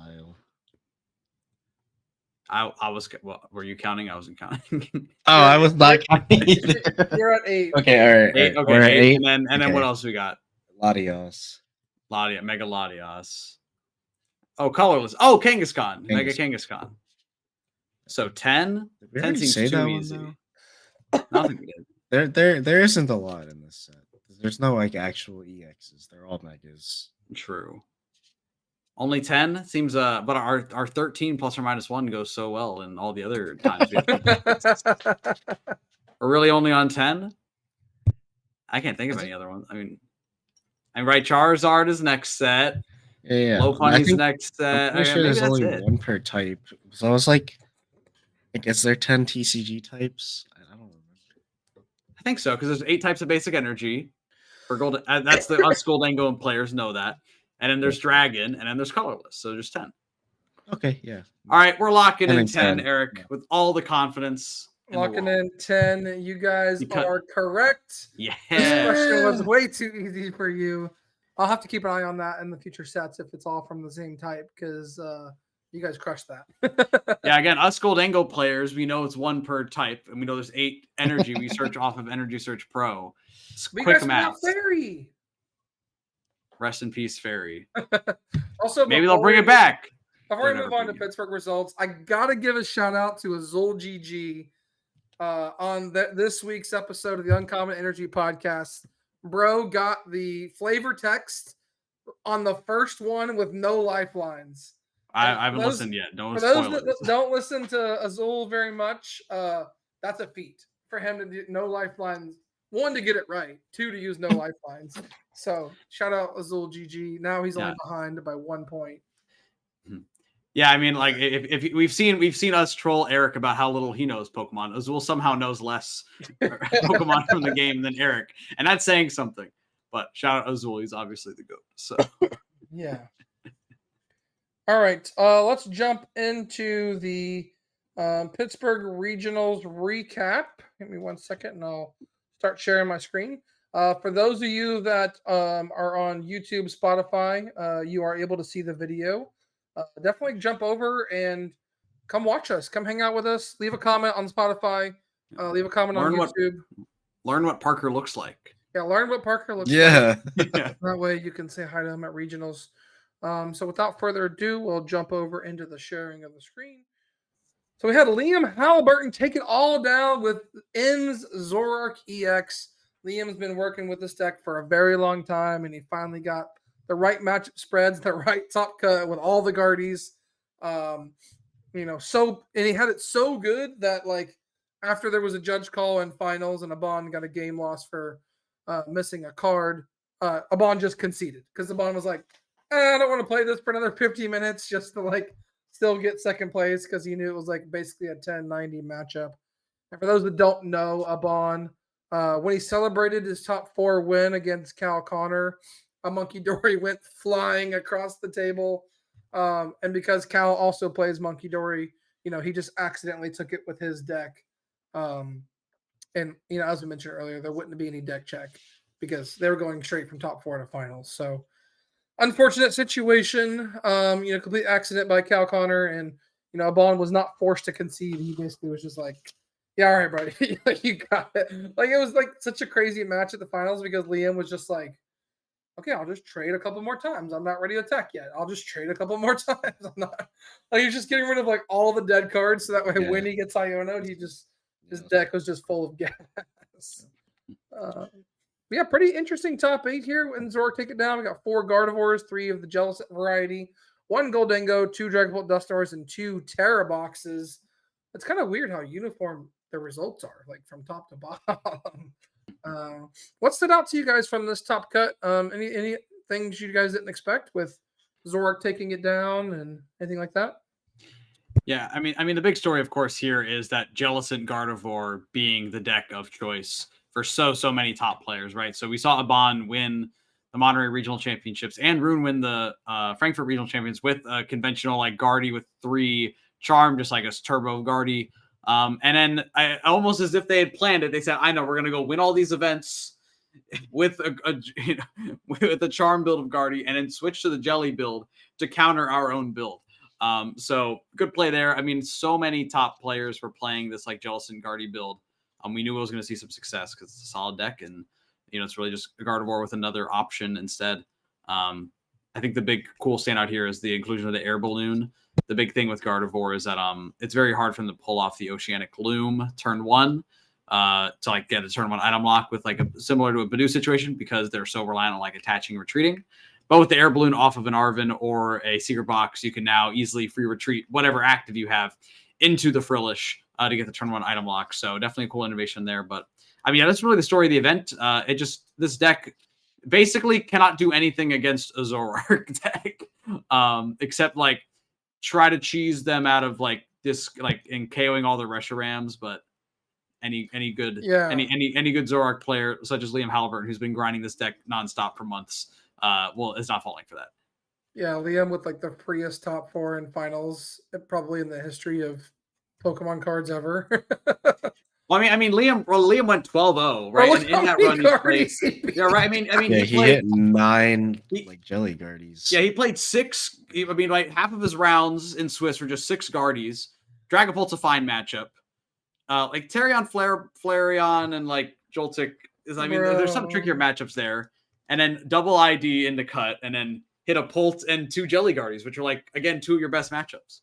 I was. What, were you counting? I wasn't counting. I was not counting either. You're at 8. Okay, all right. 8. Okay, we're at 8. And then what else we got? Latios. Mega Latios. Oh, colorless. Oh, Kangaskhan. Mega Kangaskhan. So 10. 10 seems too easy. Nothing good. There isn't a lot in this set. There's no like actual EXs. They're all megas. True. Only 10 seems but our 13 plus or minus 1 goes so well in all the other times we have. We're really only on 10. I can't think of any other ones. I mean, right, Charizard is next set. Yeah. Lopunny's next set. I'm sure there's only one per type. So I was like, I guess there are 10 TCG types. I don't remember. I think so, because there's 8 types of basic energy for gold. That's the us Goldango players know that. And then there's Dragon, and then there's colorless. So there's 10. Okay, yeah. All right, we're locking in 10, Eric, with all the confidence. Locking in 10. You guys are correct. Yeah. This question was way too easy for you. I'll have to keep an eye on that in the future sets if it's all from the same type, because you guys crushed that. Yeah, again, us Goldango players, we know it's 1 per type, and we know there's 8 energy. We search off of Energy Search Pro. It's quick math. Fairy. Rest in peace, Fairy. Also, maybe they'll bring it back. Before we move on to Pittsburgh results, I gotta give a shout out to Azul GG on this week's episode of the Uncommon Energy Podcast. Bro got the flavor text on the first one with no lifelines. I haven't listened yet. Don't for those that don't listen to Azul very much, that's a feat for him to do no lifelines. 1, to get it right. 2, to use no lifelines. So shout out Azul GG. Now he's only behind by 1 point. Yeah, I mean, like if we've seen us troll Eric about how little he knows Pokemon. Azul somehow knows less Pokemon from the game than Eric, and that's saying something. But shout out Azul, he's obviously the GOAT. So yeah. All right, let's jump into the Pittsburgh Regionals recap. Give me 1 second, and I'll start sharing my screen. For those of you that are on YouTube, Spotify, you are able to see the video. Definitely jump over and come watch us. Come hang out with us. Leave a comment on Spotify. Leave a comment on YouTube. Learn what Parker looks like. Yeah, learn what Parker looks like. Yeah. That way you can say hi to him at regionals. So without further ado, we'll jump over into the sharing of the screen. So we had Liam Halliburton take it all down with N's Zoroark EX. Liam's been working with this deck for a very long time, and he finally got the right matchup spreads, the right top cut with all the guardies. And he had it so good that like after there was a judge call in finals and Abon got a game loss for missing a card, Abon just conceded because Abon was like, I don't want to play this for another 50 minutes just to like still get second place because he knew it was like basically a 10-90 matchup. And for those that don't know, Abon, when he celebrated his top 4 win against Cal Connor, a Munkidori went flying across the table. And because Cal also plays Munkidori, he just accidentally took it with his deck. And, as we mentioned earlier, there wouldn't be any deck check because they were going straight from top 4 to finals. So unfortunate situation, complete accident by Cal Connor. And, Abon was not forced to concede. He basically was just like, yeah, all right, buddy. You got it. Like, it was like such a crazy match at the finals because Liam was just like, okay, I'll just trade a couple more times. I'm not ready to attack yet. I'll just trade a couple more times. I'm not like he's just getting rid of like all the dead cards so that way when he gets Iono'd, his deck was just full of gas. Yeah, pretty interesting top 8 here. When Zork take it down, we got 4 Gardevoirs, 3 of the Jealous variety, 1 Goldengo, 2 Dragonbolt Dustors, and 2 Terra boxes. It's kind of weird how uniform the results are, like from top to bottom. What stood out to you guys from this top cut? Any things you guys didn't expect with Zorak taking it down and anything like that? Yeah, I mean, the big story, of course, here is that Jellicent Gardevoir being the deck of choice for so many top players, right? So we saw Aban win the Monterey Regional Championships and Rune win the Frankfurt Regional Champions with a conventional like Guardy with 3 Charm, just like a Turbo Guardy. And then almost as if they had planned it, they said, "I know we're gonna go win all these events with with a Charm build of Guardy, and then switch to the Jelly build to counter our own build." So good play there. I mean, so many top players were playing this like Jellicent Guardy build. We knew it was going to see some success because it's a solid deck, and it's really just a Gardevoir with another option instead. I think the big cool standout here is the inclusion of the air balloon. The big thing with Gardevoir is that it's very hard for them to pull off the Oceanic Loom turn 1 to like get a turn 1 item lock with like similar to a Badoo situation because they're so reliant on like attaching and retreating. But with the air balloon off of an Arven or a secret box, you can now easily free retreat whatever active you have into the Frillish to get the turn 1 item lock. So definitely a cool innovation there. But I mean, that's really the story of the event. This deck basically cannot do anything against a Zoroark deck except like try to cheese them out of like this, like in KOing all the Reshiram's. But any good any good Zoroark player such as Liam Halliburton, who's been grinding this deck nonstop for months, is not falling for that. Yeah, Liam with like the freest top 4 in finals probably in the history of Pokemon cards ever. Well, I mean, Liam went 12-0, right? Well, and in that run, he played. Yeah, right. I mean, he hit 9 like Jelly Guardies. Yeah, he played 6. I mean, like half of his rounds in Swiss were just 6 Guardies. Dragapult's a fine matchup. Like Therion, Flareon, and like Joltik is. I mean, there's some trickier matchups there. And then double ID in the cut, and then hit a Pult and 2 Jelly Guardies, which are like again 2 of your best matchups.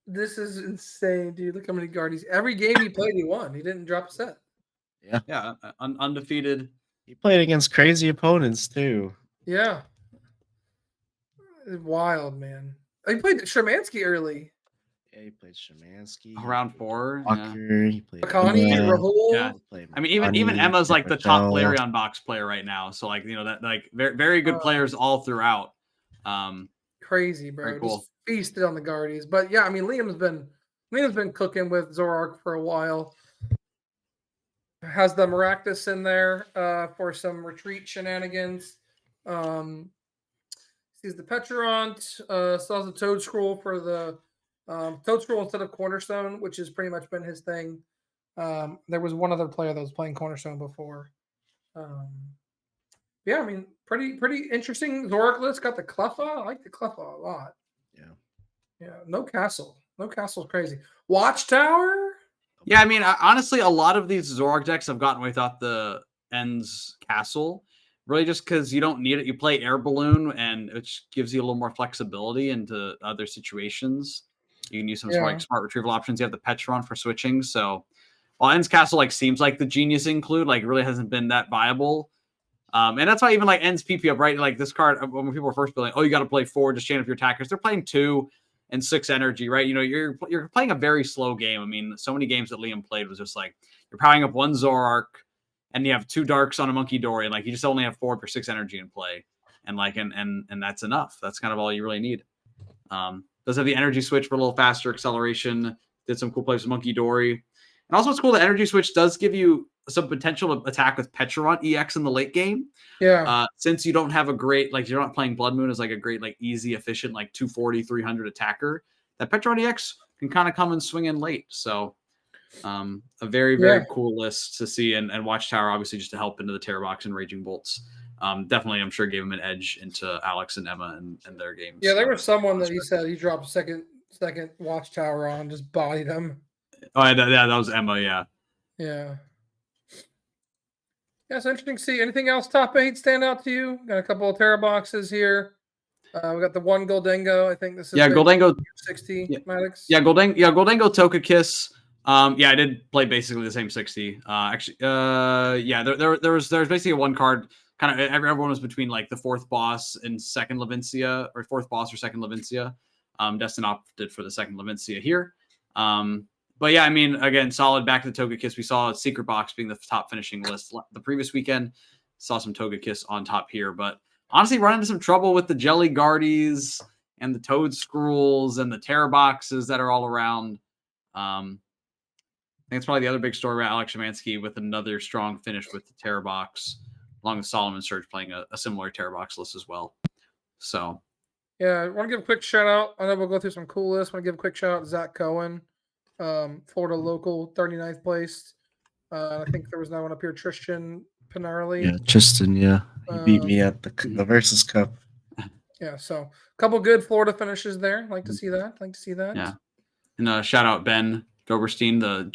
This is insane, dude. Look how many Guardies. Every game he played, he won. He didn't drop a set. Yeah, undefeated. He played against crazy opponents too. Yeah, wild, man. He played Shermansky early. Yeah, he played Shermansky. Round 4. Walker, he played Akani, Rahul. Yeah. I mean, even Emma's like the top Flareon box player right now. So like that like very, very good players all throughout. Crazy, bro. Very cool. Just feasted on the Guardies. But yeah, I mean, Liam's been cooking with Zoroark for a while. Has the Maractus in there for some retreat shenanigans. Sees the Petront. Still has the Toad Scroll for the Toad Scroll instead of Cornerstone, which has pretty much been his thing. There was one other player that was playing Cornerstone before. Yeah, I mean, pretty interesting. Zoroark list got the Cleffa. I like the Cleffa a lot. Yeah. No castle. No castle's crazy. Watchtower. Yeah, I mean, honestly, a lot of these Zoroark decks have gotten without the Ends Castle, really just because you don't need it. You play Air Balloon, and it gives you a little more flexibility into other situations. You can use some smart retrieval options. You have the Petron for switching. So while Ends Castle like seems like the genius include, like really hasn't been that viable. And that's why even like Ends PP up, right? Like this card, when people were first building, you got to play 4, just chain up your attackers. They're playing 2 and 6 energy, right? You're playing a very slow game. I mean, so many games that Liam played was just like you're powering up 1 Zoroark, and you have 2 Darks on a Munkidori, and like you just only have 4 or 6 energy in play, and like and that's enough. That's kind of all you really need. Does have the energy switch for a little faster acceleration. Did some cool plays with Munkidori, and also it's cool. The energy switch does give you some potential to attack with Petront EX in the late game. Yeah. Since you don't have a great, like, you're not playing Blood Moon as like a great, like, easy, efficient, like 240, 300 attacker, that Petront EX can kind of come and swing in late. So a very, very cool list to see. And Watchtower, obviously, just to help into the Terror Box and Raging Bolts. Definitely, I'm sure, gave him an edge into Alex and Emma and their games. Yeah, there was someone that he said he dropped second Watchtower on, just bodied him. Oh, yeah, that was Emma, yeah. Yeah. Yeah, it's interesting to see. Anything else top 8 stand out to you? Got a couple of Terra boxes here. We got the one Goldengo. I think this is Goldengo 60 yeah. Maddox. Goldengo Togekiss. I did play basically the same 60. There was basically a one card. Kind of everyone was between like the fourth boss and second Levincia, or fourth boss or second Levincia. Destin opted for the second Levincia here. But yeah, I mean, again, solid back to the Togekiss. We saw Secret Box being the top finishing list the previous weekend. Saw some Togekiss on top here, but honestly, run into some trouble with the Jelly Guardies and the Toad Scrolls and the Terra Boxes that are all around. I think it's probably the other big story about Alex Szymanski with another strong finish with the Terra Box, along with Solomon Surge playing a similar Terra Box list as well. So, yeah, I want to give a quick shout out. I know we'll go through some cool lists. I want to give a quick shout out to Zach Cohen, Florida local, 39th place. I think there was that one up here, Tristan Pinarelli. Yeah, Tristan, yeah. He beat me at the Versus Cup. Yeah, so a couple good Florida finishes there. Like to see that. Yeah. And shout out Ben Doberstein, the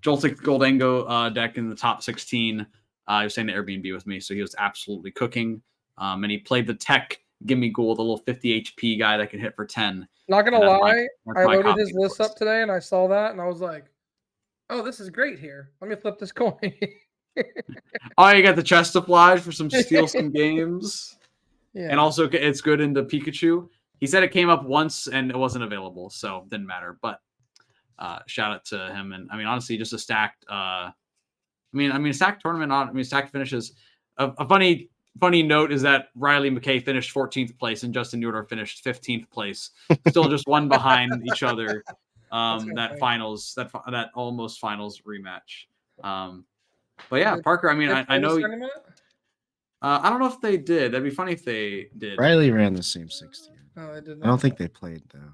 Joltik Goldengo deck in the top 16. He was staying at Airbnb with me, so he was absolutely cooking. And he played the tech Gimme Ghoul, the little 50 HP guy that can hit for 10. Not gonna lie, I loaded his list up today and I saw that and I was like, oh, this is great here. Let me flip this coin. Oh, you got the chest oblige for some steal some games. Yeah. And also it's good into Pikachu. He said it came up once and it wasn't available, so it didn't matter. But shout out to him. And I mean, honestly, just a stacked stacked tournament, stacked finishes. A funny note is that Riley McKay finished 14th place and Justin Newdorf finished 15th place. Still just one behind each other. That almost finals rematch. But yeah, Parker, I mean, I know I don't know if they did. That'd be funny if they did. Riley ran the same 60. No, they did not. I don't think they played though.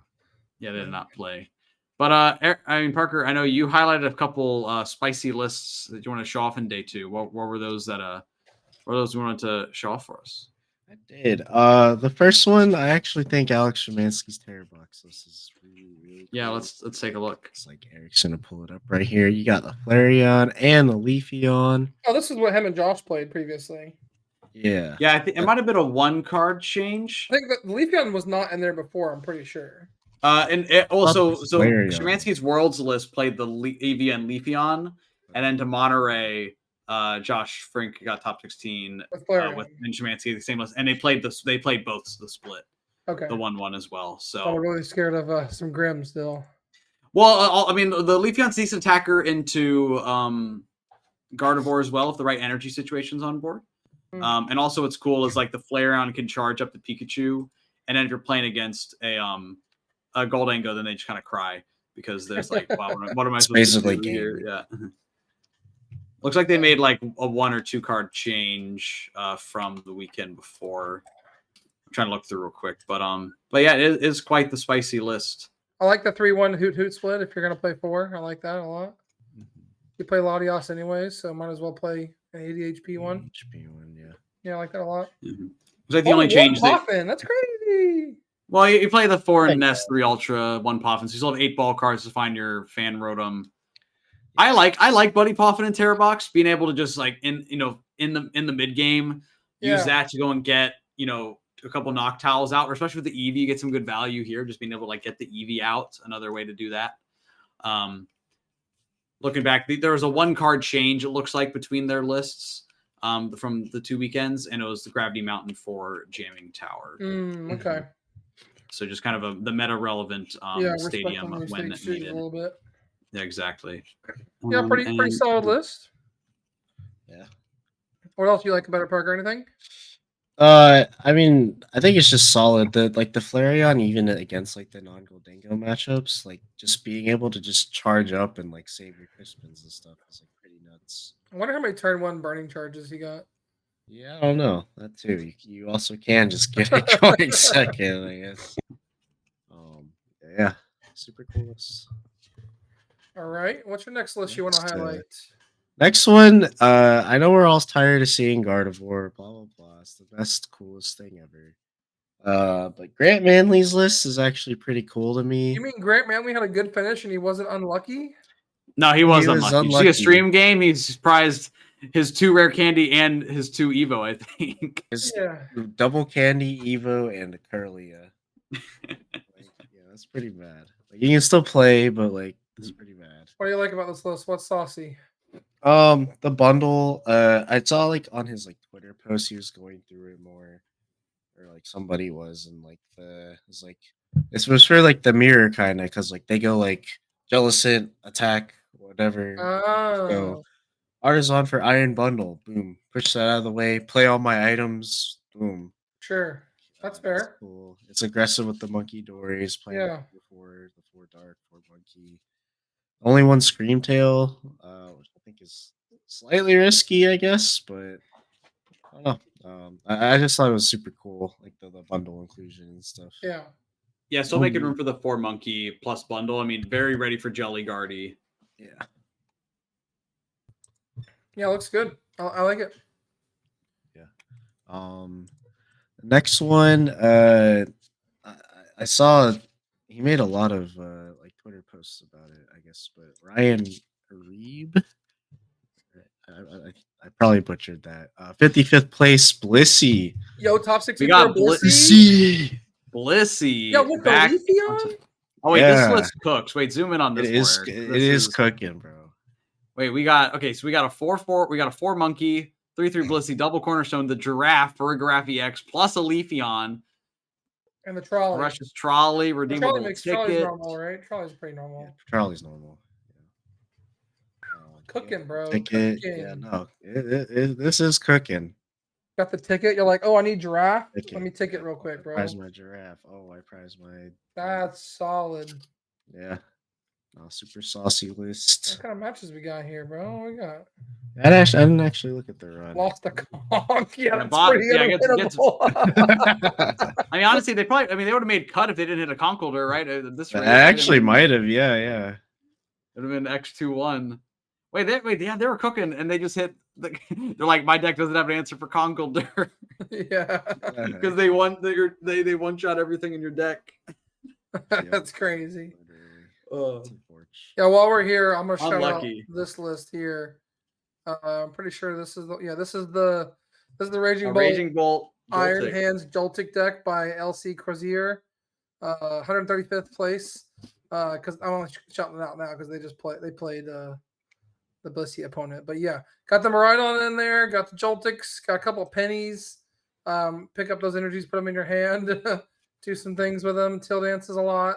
Yeah, they did not play. But Parker, I know you highlighted a couple spicy lists that you want to show off in day 2. What were those that you wanted to show off for us? I did. The first one, I actually think Alex Szymanski's Terror Box list is really yeah, cool. let's take a look. It's like Eric's gonna pull it up right here. You got the Flareon and the Leafeon. Oh, this is what him and Josh played previously. Yeah. Yeah, I think it might have been a one card change. I think that the Leafeon was not in there before, I'm pretty sure. And it also, so Flareon. Szymanski's Worlds list played the EVN Leafeon, and then to Monterey, Josh Frink got top 16 with Szymanski the same list, and they played both the split. Okay. The 1-1 as well. So I'm really scared of some Grim still. Well, I mean, the Leafeon's decent attacker into Gardevoir as well if the right energy situation's on board. And also what's cool is like the Flareon can charge up the Pikachu, and then if you're playing against a Goldengo, then they just kind of cry because there's like, wow, what am I supposed basically to do here? Yeah. Looks like they made like a 1 or 2 card change from the weekend before. I'm trying to look through real quick, but yeah, it is quite the spicy list. I like the 3-1 Hoot split if you're gonna play 4. I like that a lot. You play Latios anyways, so might as well play an 80 HP one. HP one, yeah. Yeah, I like that a lot. Mm-hmm. It's like the only change. That's crazy. Well, you play the 4 and Nest 3 Ultra, 1 Poffin, so you still have 8 ball cards to find your fan Rotom. I like Buddy Poffin and Terra Box being able to just like in the mid game use that to go and get a couple Noctowls out, or especially with the Eevee, you get some good value here. Just being able to like get the Eevee out, another way to do that. Looking back, there was a 1 card change, it looks like, between their lists from the 2 weekends, and it was the Gravity Mountain for Jamming Tower. Okay. So just kind of the meta relevant stadium when needed. A little bit. Yeah, exactly. Yeah, pretty solid list. Yeah. What else do you like about it, Parker? Anything? I mean, I think it's just solid. The Flareon, even against like the non-Goldengo matchups, like just being able to just charge up and like save your Crispins and stuff is like pretty nuts. I wonder how many turn 1 burning charges he got. Yeah, I don't know. That too. You also can just get it going second, I guess. Yeah, super cool list. All right. What's your next list you want to highlight? Next one, I know we're all tired of seeing Gardevoir, blah blah blah. It's the best, coolest thing ever. But Grant Manley's list is actually pretty cool to me. You mean Grant Manley had a good finish and he wasn't unlucky? No, he was unlucky. See a stream game, he's surprised his 2 rare candy and his 2 Evo, I think. His Yeah. double candy, Evo, and a Curlia. Yeah, that's pretty bad. Like, you can still play, but like it's pretty bad. What do you like about this list? What's saucy? The bundle. I saw like on his like Twitter post, he was going through it more, or like somebody was, and like it was like this was for like the mirror kind of, because like they go like Jellicent, attack, whatever. Oh, So Artisan for Iron Bundle, boom, push that out of the way, play all my items, boom. sure. That's It's fair. cool. It's aggressive with the Munkidori, playing Yeah. the four dark, 4 monkey. Only one Scream Tail, which I think is slightly risky, I guess, but I don't know. I just thought it was super cool, like the bundle inclusion and stuff. Yeah. Yeah, still making room for the 4 monkey plus bundle. I mean, very ready for Jelly Guardy. Yeah. Yeah, looks good. I like it. Yeah. The next one, I saw he made a lot of like Twitter posts about it, I guess, but Ryan Reeb, I probably butchered that. 55th place, Blissey. Yo, top 64 We got Blissey. Blissey. Yeah, with back the Leafeon? Oh wait, Yeah. this list cooks. Wait, zoom in on this. It is. Word. It This is cooking, bro. Wait, we got okay. So we got a 4-4. We got a 4 monkey, 3-3 Blissey, double cornerstone, the giraffe for a Giraffe EX plus a Leafeon. And the trolley. Rush's trolley, redeemable Trolley makes Trolley's ticket. normal, right? Trolley's pretty normal. Yeah, Charlie's normal. Cooking, bro. Ticket. Cooking. Yeah, no, this is cooking. Got the ticket. You're like, oh, I need giraffe. Ticket. Let me take it real quick, I bro. prize my giraffe. Oh, I prize my. That's solid. Yeah. No, super saucy list. What kind of matches we got here, bro? What we got? I didn't actually look at the run. Lost a conk. Yeah, that's bot- pretty yeah, gets- unwinnable. I mean, honestly, they would have made cut if they didn't hit a conch holder, right? This I actually might have. Yeah. It would have been X2-1. Wait, yeah, they were cooking, and they just hit. They're like, my deck doesn't have an answer for conch holder. Yeah, because they one shot everything in your deck. that's crazy. Uh, Yeah, while we're here, I'm gonna shout out Unlucky. this list here. I'm pretty sure this is the Raging Bolt Raging Bolt Iron Joltik. Hands Joltik deck by LC Crozier, 135th place. Because I want to shout them out now because they played the Blissey opponent. But yeah, got the Maridon in there, got the Joltiks, got a couple of pennies. Pick up those energies, put them in your hand, do some things with them. Till dances a lot.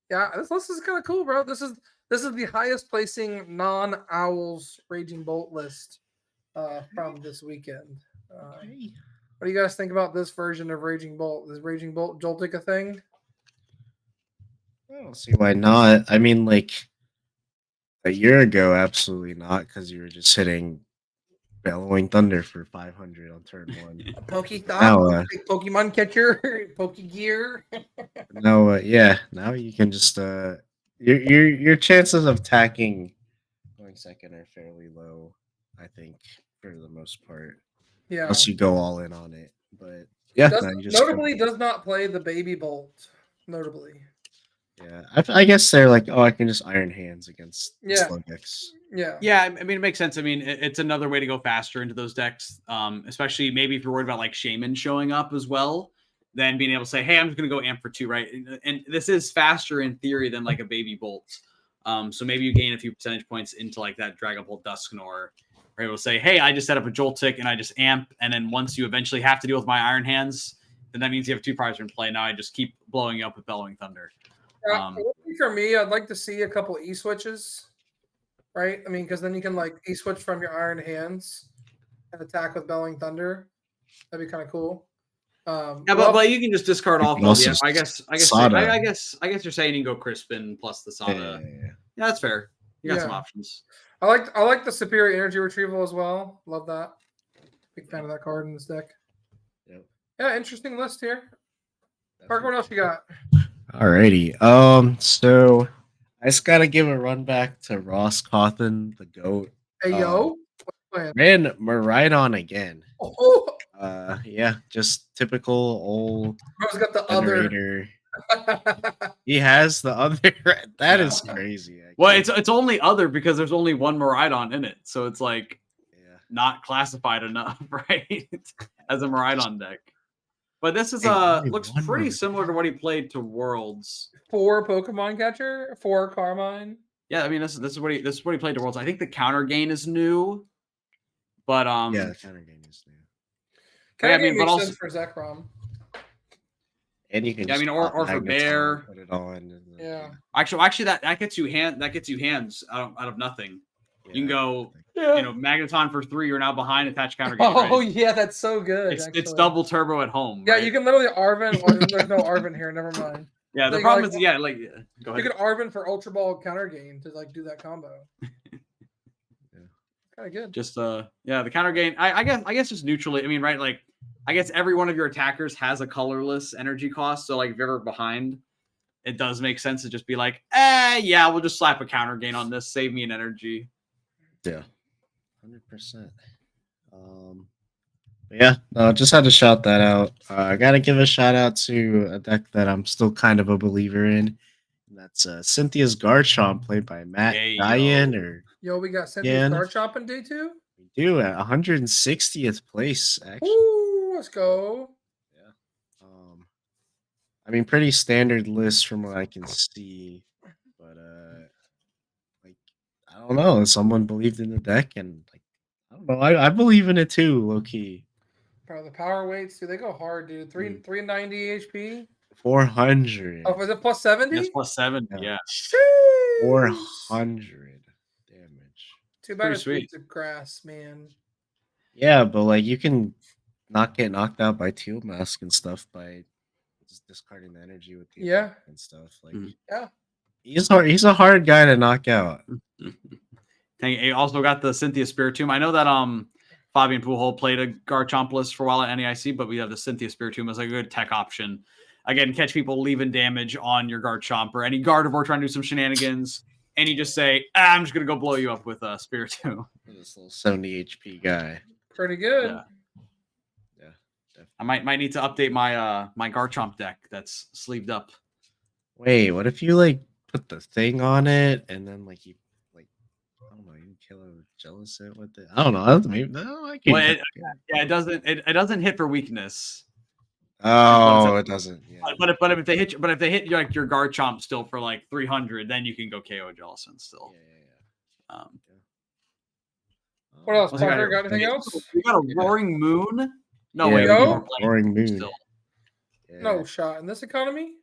Yeah, this list is kind of cool, bro. This is the highest placing non-Owls Raging Bolt list from this weekend. What do you guys think about this version of Raging Bolt? Is Raging Bolt Joltik a thing? I don't see why not. I mean, like a year ago, absolutely not, because you were just hitting Bellowing Thunder for 500 on turn 1. Pokestop, Pokemon catcher, Pokegear. No, yeah. Now you can just your chances of attacking going second are fairly low, I think, for the most part. Yeah. Unless you go all in on it. But yeah, notably does not play the Baby Bolt. Notably. Yeah, I guess they're like, oh, I can just Iron Hands against Slugix. Yeah. I mean, it makes sense. I mean, it's another way to go faster into those decks, especially maybe if you're worried about like Shaman showing up as well, then being able to say, hey, I'm just going to go Amp for 2, right? And this is faster in theory than like a Baby Bolt. So maybe you gain a few percentage points into like that Dragon Bolt Dusknoir. Or able to say, hey, I just set up a Joltik and I just Amp. And then once you eventually have to deal with my Iron Hands, then that means you have 2 prizes in play. Now I just keep blowing you up with Bellowing Thunder. For me, I'd like to see a couple E-switches, right? I mean, because then you can like E-switch from your Iron Hands and attack with Bellowing Thunder. That'd be kind of cool. But you can just discard all. Yeah, I guess you're saying you can go Crispin plus the Sada. Yeah, that's fair. You got some options. I like the Superior Energy Retrieval as well. Love that. Big fan of that card in this deck. Yep. Yeah, interesting list here. Parker, what else you got? Alrighty. So I just gotta give a run back to Ross Cawthon, the GOAT. Hey yo. Ran Maridon again. Oh. Yeah, just typical old Bro's got the generator. He has the other. That is crazy. Well, it's only other because there's only one Maridon in it, so it's like, yeah, not classified enough, right? As a Miraidon deck. But this is Hey, only looks one pretty more. similar to what he played to Worlds. 4 Pokemon catcher, 4 Carmine. Yeah, I mean this is what he played to Worlds. I think the counter gain is new, but Yeah, the counter game is new. Kind yeah, of I mean, but makes also sense for Zekrom. And you can Yeah, I just mean, or pop for Magneton, Bear. put it on. And then, Yeah. actually that gets you hands out of nothing. yeah, You can go, Yeah. you know, Magneton for 3. You're now behind attach counter gain. Oh Right? yeah, that's so good. It's double turbo at home. Yeah, right? you can literally Arvin. Well, there's no Arvin here. Never mind. Yeah, the Like, problem like, is, yeah, like go You ahead. can Arvin for Ultra Ball counter gain to like do that combo. Kind of good. Just yeah, the counter gain. I guess just neutrally. I mean, right? Like, I guess every one of your attackers has a colorless energy cost. So like, if you're ever behind, it does make sense to just be like, yeah, we'll just slap a counter gain on this, save me an energy. Yeah, 100%. Yeah, no, just had to shout that out. I gotta give a shout out to a deck that I'm still kind of a believer in. And that's Cynthia's Garchomp, played by Matt Hey, Guyan, yo. or Yo, we got Cynthia's Yeah. Garchomp in day 2. we do at 160th place, actually. Ooh, let's go. Yeah. I mean, pretty standard list from what I can see, but like, I don't know. Someone believed in the deck, and like, I don't know. I believe in it too, low key. Bro, the power weights, dude, they go hard, dude. 390 HP. 400. Oh, was it plus 70? Yes, plus 7. Yeah. Yeah. Sheesh. 400 damage. Too bad Pretty it's sweet. to grass, man. Yeah, but like you can not get knocked out by Teal Mask and stuff by just discarding the energy with the Yeah. attack and stuff. Like, Yeah. he's hard. He's a hard guy to knock out. You also got the Cynthia Spiritomb. I know that Fabian Pujol played a Garchomp list for a while at NEIC, but we have the Cynthia Spiritomb as a good tech option. Again, catch people leaving damage on your Garchomp or any Gardevoir trying to do some shenanigans, and you just say, I'm just going to go blow you up with a Spiritomb. This little 70 HP guy. Pretty good. Yeah. Yeah. I might need to update my my Garchomp deck that's sleeved up. Wait, what if you like put the thing on it and then like you like, I don't know, you kill a Jellicent with it? I don't know. Maybe no, I can't. Well, it doesn't hit for weakness. Oh, it doesn't. Yeah. But if they hit like your Garchomp still for like 300, then you can go KO Jellicent still. Yeah. What else? What's he got Parker, here? got anything else? We got a Roaring Moon. No, Yeah, wait, we go? we're playing Roaring Moon. still. Yeah. No shot in this economy.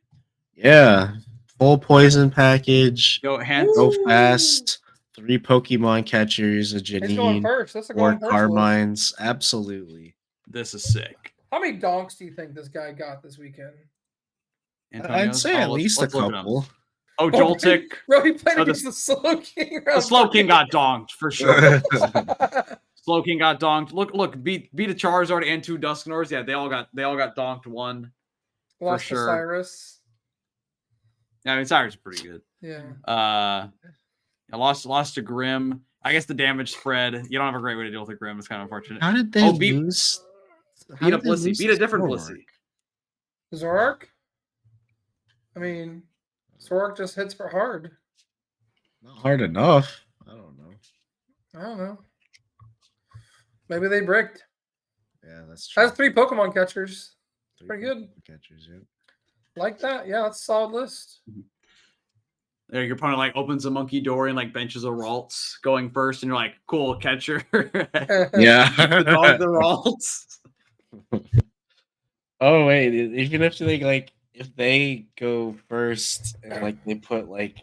Yeah. Full poison package. Go hands. Go Ooh. fast. 3 Pokemon catchers, a He's going Janine, first. That's a 4 going first. list. Carmines. Absolutely. This is sick. How many donks do you think this guy got this weekend? I'd Antonio's? say at let's- least a let's look it up. couple. Oh, Joltik. Bro, he played Oh, the- against the Slow King. The Slow King got donked for sure. Slow King got donked. Look, beat a Charizard and 2 Dusknors. Yeah, they all got donked 1. Lost sure. to Cyrus. Yeah, I mean Cyrus is pretty good. Yeah. I lost to Grim. I guess the damage spread. You don't have a great way to deal with a Grim. It's kind of unfortunate. How did they Oh, beat- lose? How Beat a did they Blissey. lose Beat a to different Zoroark? Blissey. Zoroark? I mean, Zoroark just hits for hard. Not hard enough. I don't know. I don't know. Maybe they bricked. Yeah, that's true. Has 3 Pokemon catchers. 3 pretty good. Pokemon catchers, yeah. Like that. Yeah, that's a solid list. There, your opponent like opens a Munkidori and like benches a Ralts going first, and you're like, cool catcher. Yeah. The dog the Ralts. Oh wait, even if they like if they go first and like they put like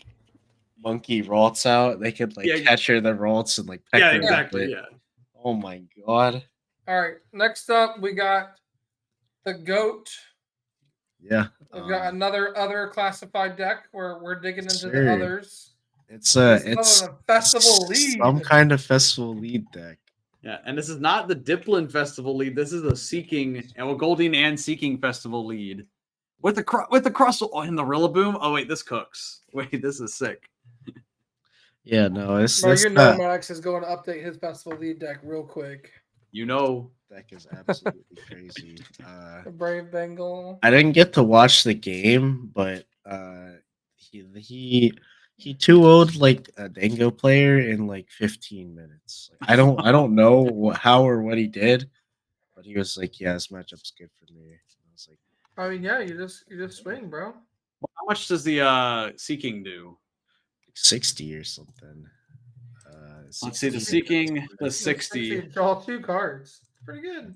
monkey Ralts out, they could like Yeah. catcher the Ralts and like peck Yeah, her with exactly. it. Yeah. Oh my god. All right. Next up, we got the GOAT. Yeah. We've got another other classified deck where we're digging into sir. the others. It's This it's is a festival lead. some kind of festival lead deck. Yeah, and this is not the Diplin Festival lead. This is a Seeking, Golding and Seeking Festival lead with the Crustle and the Rillaboom. Oh wait, this cooks. Wait, this is sick. Yeah, no, it's Bro, this you know Maddox is going to update his festival lead deck real quick. You know, deck is absolutely crazy. The Brave Bengal. I didn't get to watch the game, but he He 2-0'd like a Dango player in like 15 minutes. Like, I don't know how or what he did, but he was like, "Yeah, this matchup's good for me." I was like, I mean, yeah, you just swing, bro. How much does the Seeking do? 60 or something. Let's see. The Seeking, the 60. Draw 2 cards. Pretty good.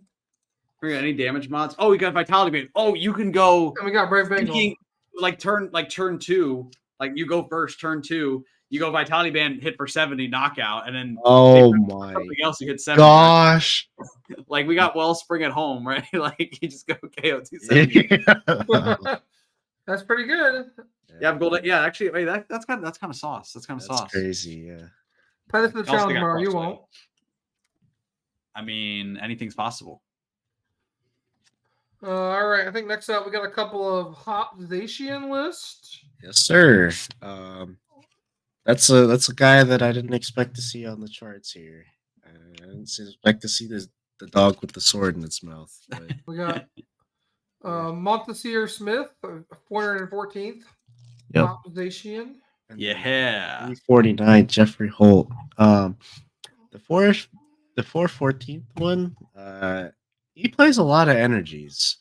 Any damage mods? Oh, we got Vitality Band. Oh, you can go. And we got Brave Bengal. Seeking, like turn 2. Like you go first, turn 2. You go Vitality Band, hit for 70, knockout, and then my something else. You hit 70. gosh! Like we got Wellspring at home, right? Like you just go KO 270. That's pretty good. Yeah, golden. Yeah, actually, wait, that's kind of sauce. That's kind of sauce. Crazy, yeah. Play this for the challenge tomorrow. You won't. I mean, anything's possible. All right. I think next up we got a couple of Hopzation lists. Yes, sir. That's a guy that I didn't expect to see on the charts here. I didn't expect to see the dog with the sword in its mouth. But We got Montesier Smith, 414th. Yep. Hopzation. Yeah. 349, Jeffrey Holt. The 414th one. He plays a lot of energies.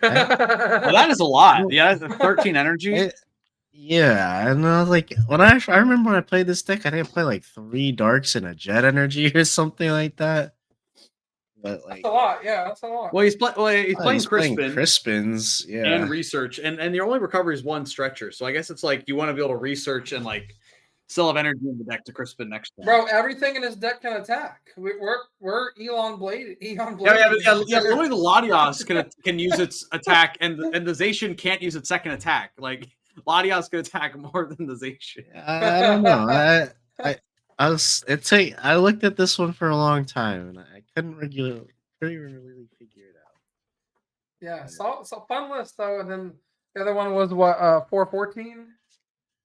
Well, that is a lot. Yeah, 13 energy. Yeah, and I was like, I remember when I played this deck, I think I played like 3 darks and a jet energy or something like that. But like, That's a lot. Yeah, that's a lot. Well, he's playing Crispin, Crispins, yeah, and research, and your only recovery is 1 stretcher. So I guess it's like you want to be able to research and like still have energy in the deck to Crispin next time. Bro, everything in his deck can attack. We're Elon Blade. Yeah. Literally, the Latios can use its attack, and the Zacian can't use its second attack. Like Latios can attack more than the Zacian. I don't know. I looked at this one for a long time and I couldn't really figure it out. Yeah, so fun list though. And then the other one was what 414.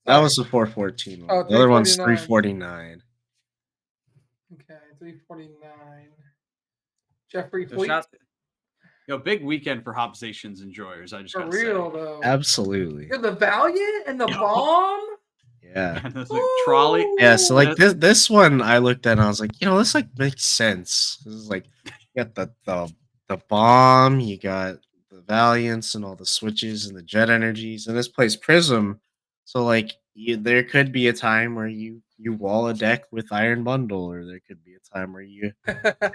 That was the 414 one. Oh, the other one's 349. 349. Okay, 349. Jeffrey Fleet. Big weekend for Hopzations enjoyers. I just For gotta real say. though. Absolutely. You're the Valiant and the Bomb. Yeah. And like trolley. Yeah, so like this one I looked at and I was like, this like makes sense. This is like you got the bomb, you got the Valiants and all the switches and the jet energies, and this plays Prism. So like there could be a time where you wall a deck with Iron Bundle, or there could be a time where you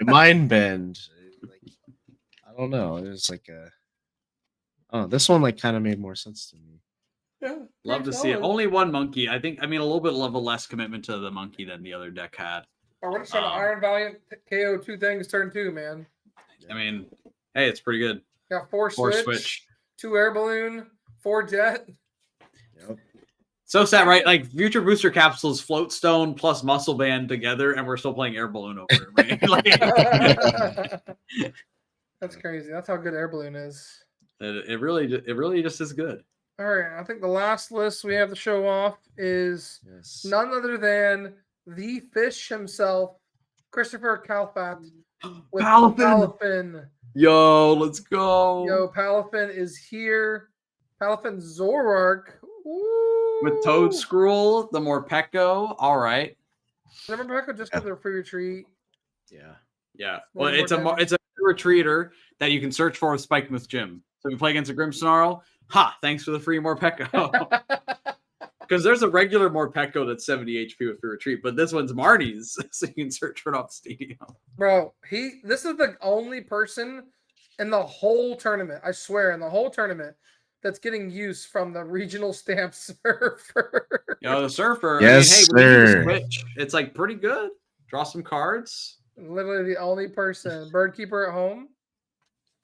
Mind Bend. Like I don't know. It was like this one like kind of made more sense to me. Yeah, love to see it. Only 1 monkey. I mean, a little bit of a less commitment to the monkey than the other deck had. Oh, we're just trying to Iron Valiant KO 2 things turn 2, man. I mean, hey, it's pretty good. Got 4 switch, 2 air balloon, 4 jet. Yep. So sad, right? Like future booster capsules, float stone plus muscle band together, and we're still playing air balloon over it. Right? That's crazy. That's how good air balloon is. It really just is good. All right, I think the last list we have to show off is none other than the fish himself, Christopher Calfat with Palafin. Yo, let's go. Yo, Palafin is here. Palafin Zorark. Ooh. With Toad Scroll, the Morpeko. All right. Remember Morpeko just because they're free retreat. Yeah. Well, it's a retreater that you can search for with Spike Myth Gym. So if you play against a Grim Snarl, thanks for the free Morpeko. Because there's a regular Morpeko that's 70 HP with free retreat, but this one's Marty's, so you can search for it off the stadium. Bro, this is the only person in the whole tournament, I swear, in the whole tournament, that's getting use from the regional stamp surfer. The surfer. Yes, I mean, hey, sir. Switch. It's like pretty good. Draw some cards. Literally the only person. Birdkeeper at home.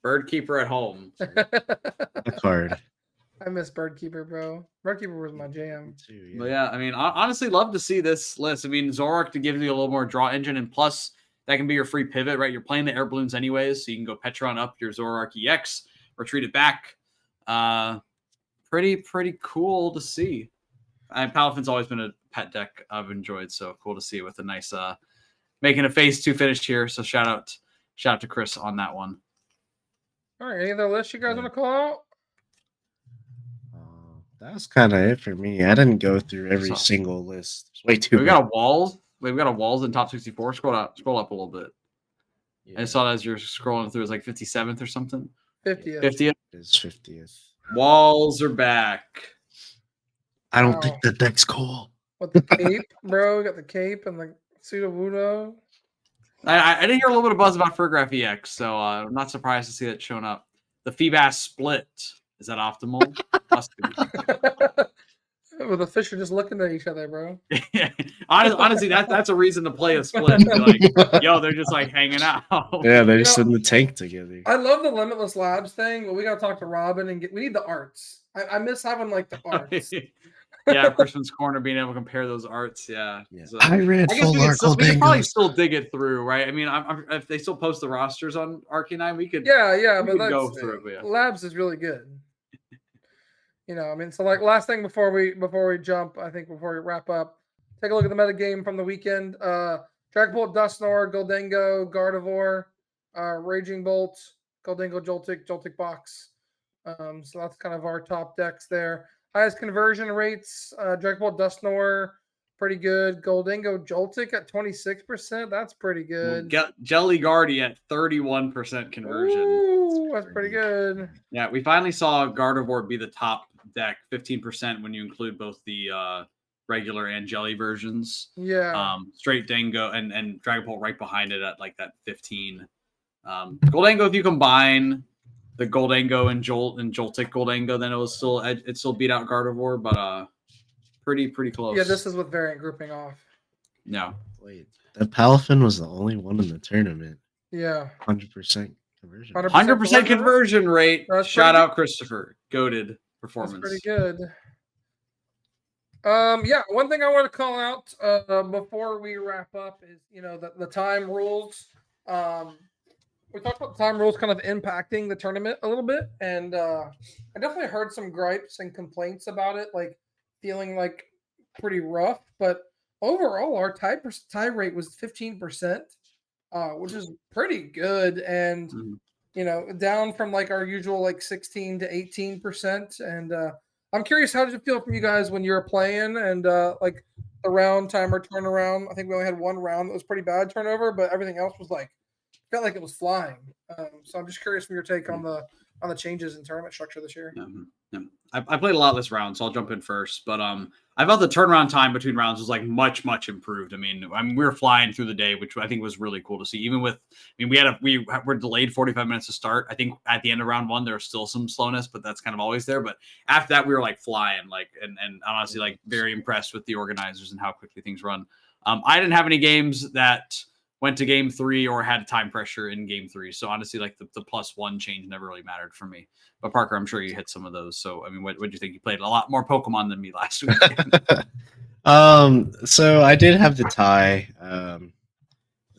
Birdkeeper at home. A card. I miss Birdkeeper, bro. Birdkeeper was my jam. Too, yeah. But yeah, I mean, I honestly love to see this list. I mean, Zorark to give you a little more draw engine, and plus that can be your free pivot, right? You're playing the air balloons anyways, so you can go Petron up your Zorark EX, retreat it back. Pretty cool to see. And Palafin's always been a pet deck I've enjoyed, so cool to see with a nice making a phase 2 finish here. So shout out to Chris on that one. All right, any other lists you guys want to call out? that was kind of it for me. I didn't go through every So- single list. There's way too We many. got a walls. We've got a walls in top 64. Scroll up a little bit. I Yeah, saw that as you're scrolling through. It's like 57th or something. 50th. 50th. it is 50th. Walls are back. I don't Wow. think the deck's cool. With the cape, bro. You got the cape and the Sudowoodo. I did hear a little bit of buzz about Furgraph EX, so I'm not surprised to see that showing up. The Feebas split. Is that optimal? Must be. Well, the fish are just looking at each other, bro. Yeah. Honestly, that's a reason to play a split. To be like, yo, they're just like hanging out. Yeah, they're You just know- in the tank together. I love the Limitless Labs thing, but we gotta talk to Robin and we need the arts. I miss having like the arts. Yeah, Chrisman's Corner being able to compare those arts. Yeah. Yeah. So, I read I guess full we could probably Goldingos. still dig it through, right? I mean, if they still post the rosters on Arcanine, we could. Yeah, We but could that's go through it, but yeah. Labs is really good. I mean, so like last thing before we jump, I think before we wrap up, take a look at the meta game from the weekend. Dragapult, Dusknoir, Goldengo, Gardevoir, Raging Bolt, Goldengo, Joltik Box. So that's kind of our top decks there. Highest conversion rates, Dragapult, Dusknoir, pretty good. Goldengo, Joltik at 26%. That's pretty good. Jelly Guardy at 31% conversion. Ooh, that's pretty good. Yeah, we finally saw Gardevoir be the top deck, 15% when you include both the regular and jelly versions. Yeah. Straight Dango and Dragapult right behind it at like that 15. Goldengo, if you combine the Goldengo and Joltik Goldengo, then it still beat out Gardevoir, but pretty close. Yeah, this is with variant grouping off. No. Wait, the Palafin was the only one in the tournament. Yeah. 100% conversion. 100% conversion rate. That's Shout pretty out Christopher. Goated performance. That's pretty good. Yeah, one thing I want to call out before we wrap up is the time rules. We talked about the time rules kind of impacting the tournament a little bit, and I definitely heard some gripes and complaints about it, like feeling like pretty rough. But overall, our tie rate was 15%, which is pretty good, and down from like our usual like 16 to 18%. And I'm curious, how did it feel from you guys when you were playing and like the round timer turnaround? I think we only had one round that was pretty bad turnover, but everything else was like felt like it was flying. So I'm just curious from your take on the changes in tournament structure this year. Yeah. I played a lot this round, so I'll jump in first. But I felt the turnaround time between rounds was like much improved. I mean, we were flying through the day, which I think was really cool to see. Even with, I mean, we were delayed 45 minutes to start. I think at the end of round one there was still some slowness, but that's kind of always there. But after that, we were like flying, and honestly like very impressed with the organizers and how quickly things run. I didn't have any games that went to game 3 or had time pressure in game 3. So honestly, like the +1 change never really mattered for me. But Parker, I'm sure you hit some of those. So I mean, what do you think? You played a lot more Pokemon than me last week. So I did have the tie.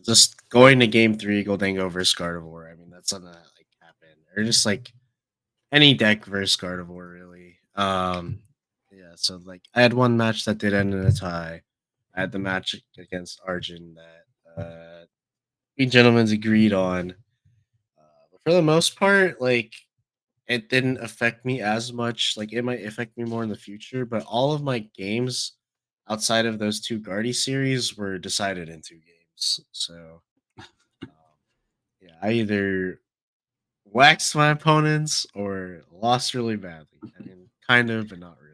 Just going to game 3, Goldengo versus Gardevoir. I mean, that's something that like happened, or just like any deck versus Gardevoir, really. Yeah. So like I had one match that did end in a tie. I had the match against Arjun that we gentlemen agreed on. But for the most part, like it didn't affect me as much. Like it might affect me more in the future, but all of my games outside of those 2 Guardy series were decided in 2 games. So yeah, I either waxed my opponents or lost really badly. I mean, kind of, but not really.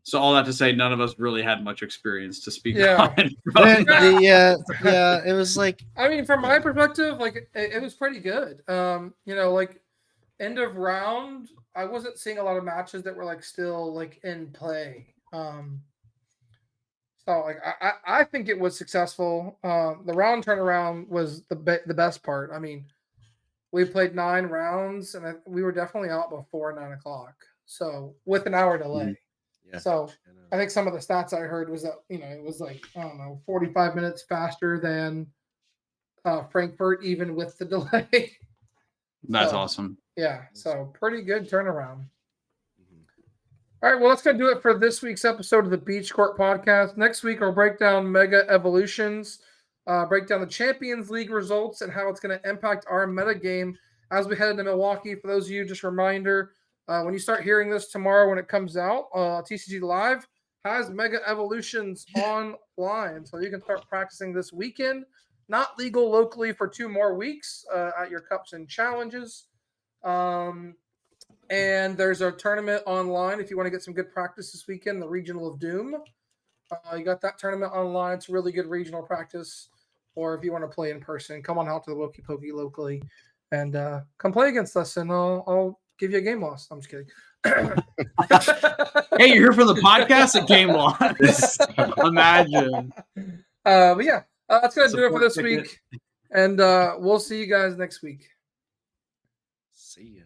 So all that to say, none of us really had much experience to speak Yeah. on. yeah, it was like, I mean, from my perspective, like it was pretty good. Like end of round, I wasn't seeing a lot of matches that were like still like in play. So like I think it was successful. The round turnaround was the best part. I mean, we played 9 rounds, and we were definitely out before 9 o'clock. So with an hour delay. yeah. So I think some of the stats I heard was that it was like 45 minutes faster than Frankfurt, even with the delay. That's So, awesome. Yeah, so pretty good turnaround. All right, well, that's going to do it for this week's episode of the Beach Court Podcast. Next week, I'll break down Mega Evolutions, break down the Champions League results and how it's going to impact our meta game as we head into Milwaukee. For those of you, just a reminder, When you start hearing this tomorrow when it comes out, TCG Live has Mega Evolutions online. So you can start practicing this weekend. Not legal locally for 2 more weeks at your Cups and Challenges. And there's a tournament online if you want to get some good practice this weekend, the Regional of Doom. You got that tournament online. It's really good regional practice. Or if you want to play in person, come on out to the Wokey Pokey locally and come play against us, and I'll give you a game loss. I'm just kidding. Hey, you're here for the podcast at Game Loss. Imagine. But yeah, that's going to do it for this week. And we'll see you guys next week. See ya.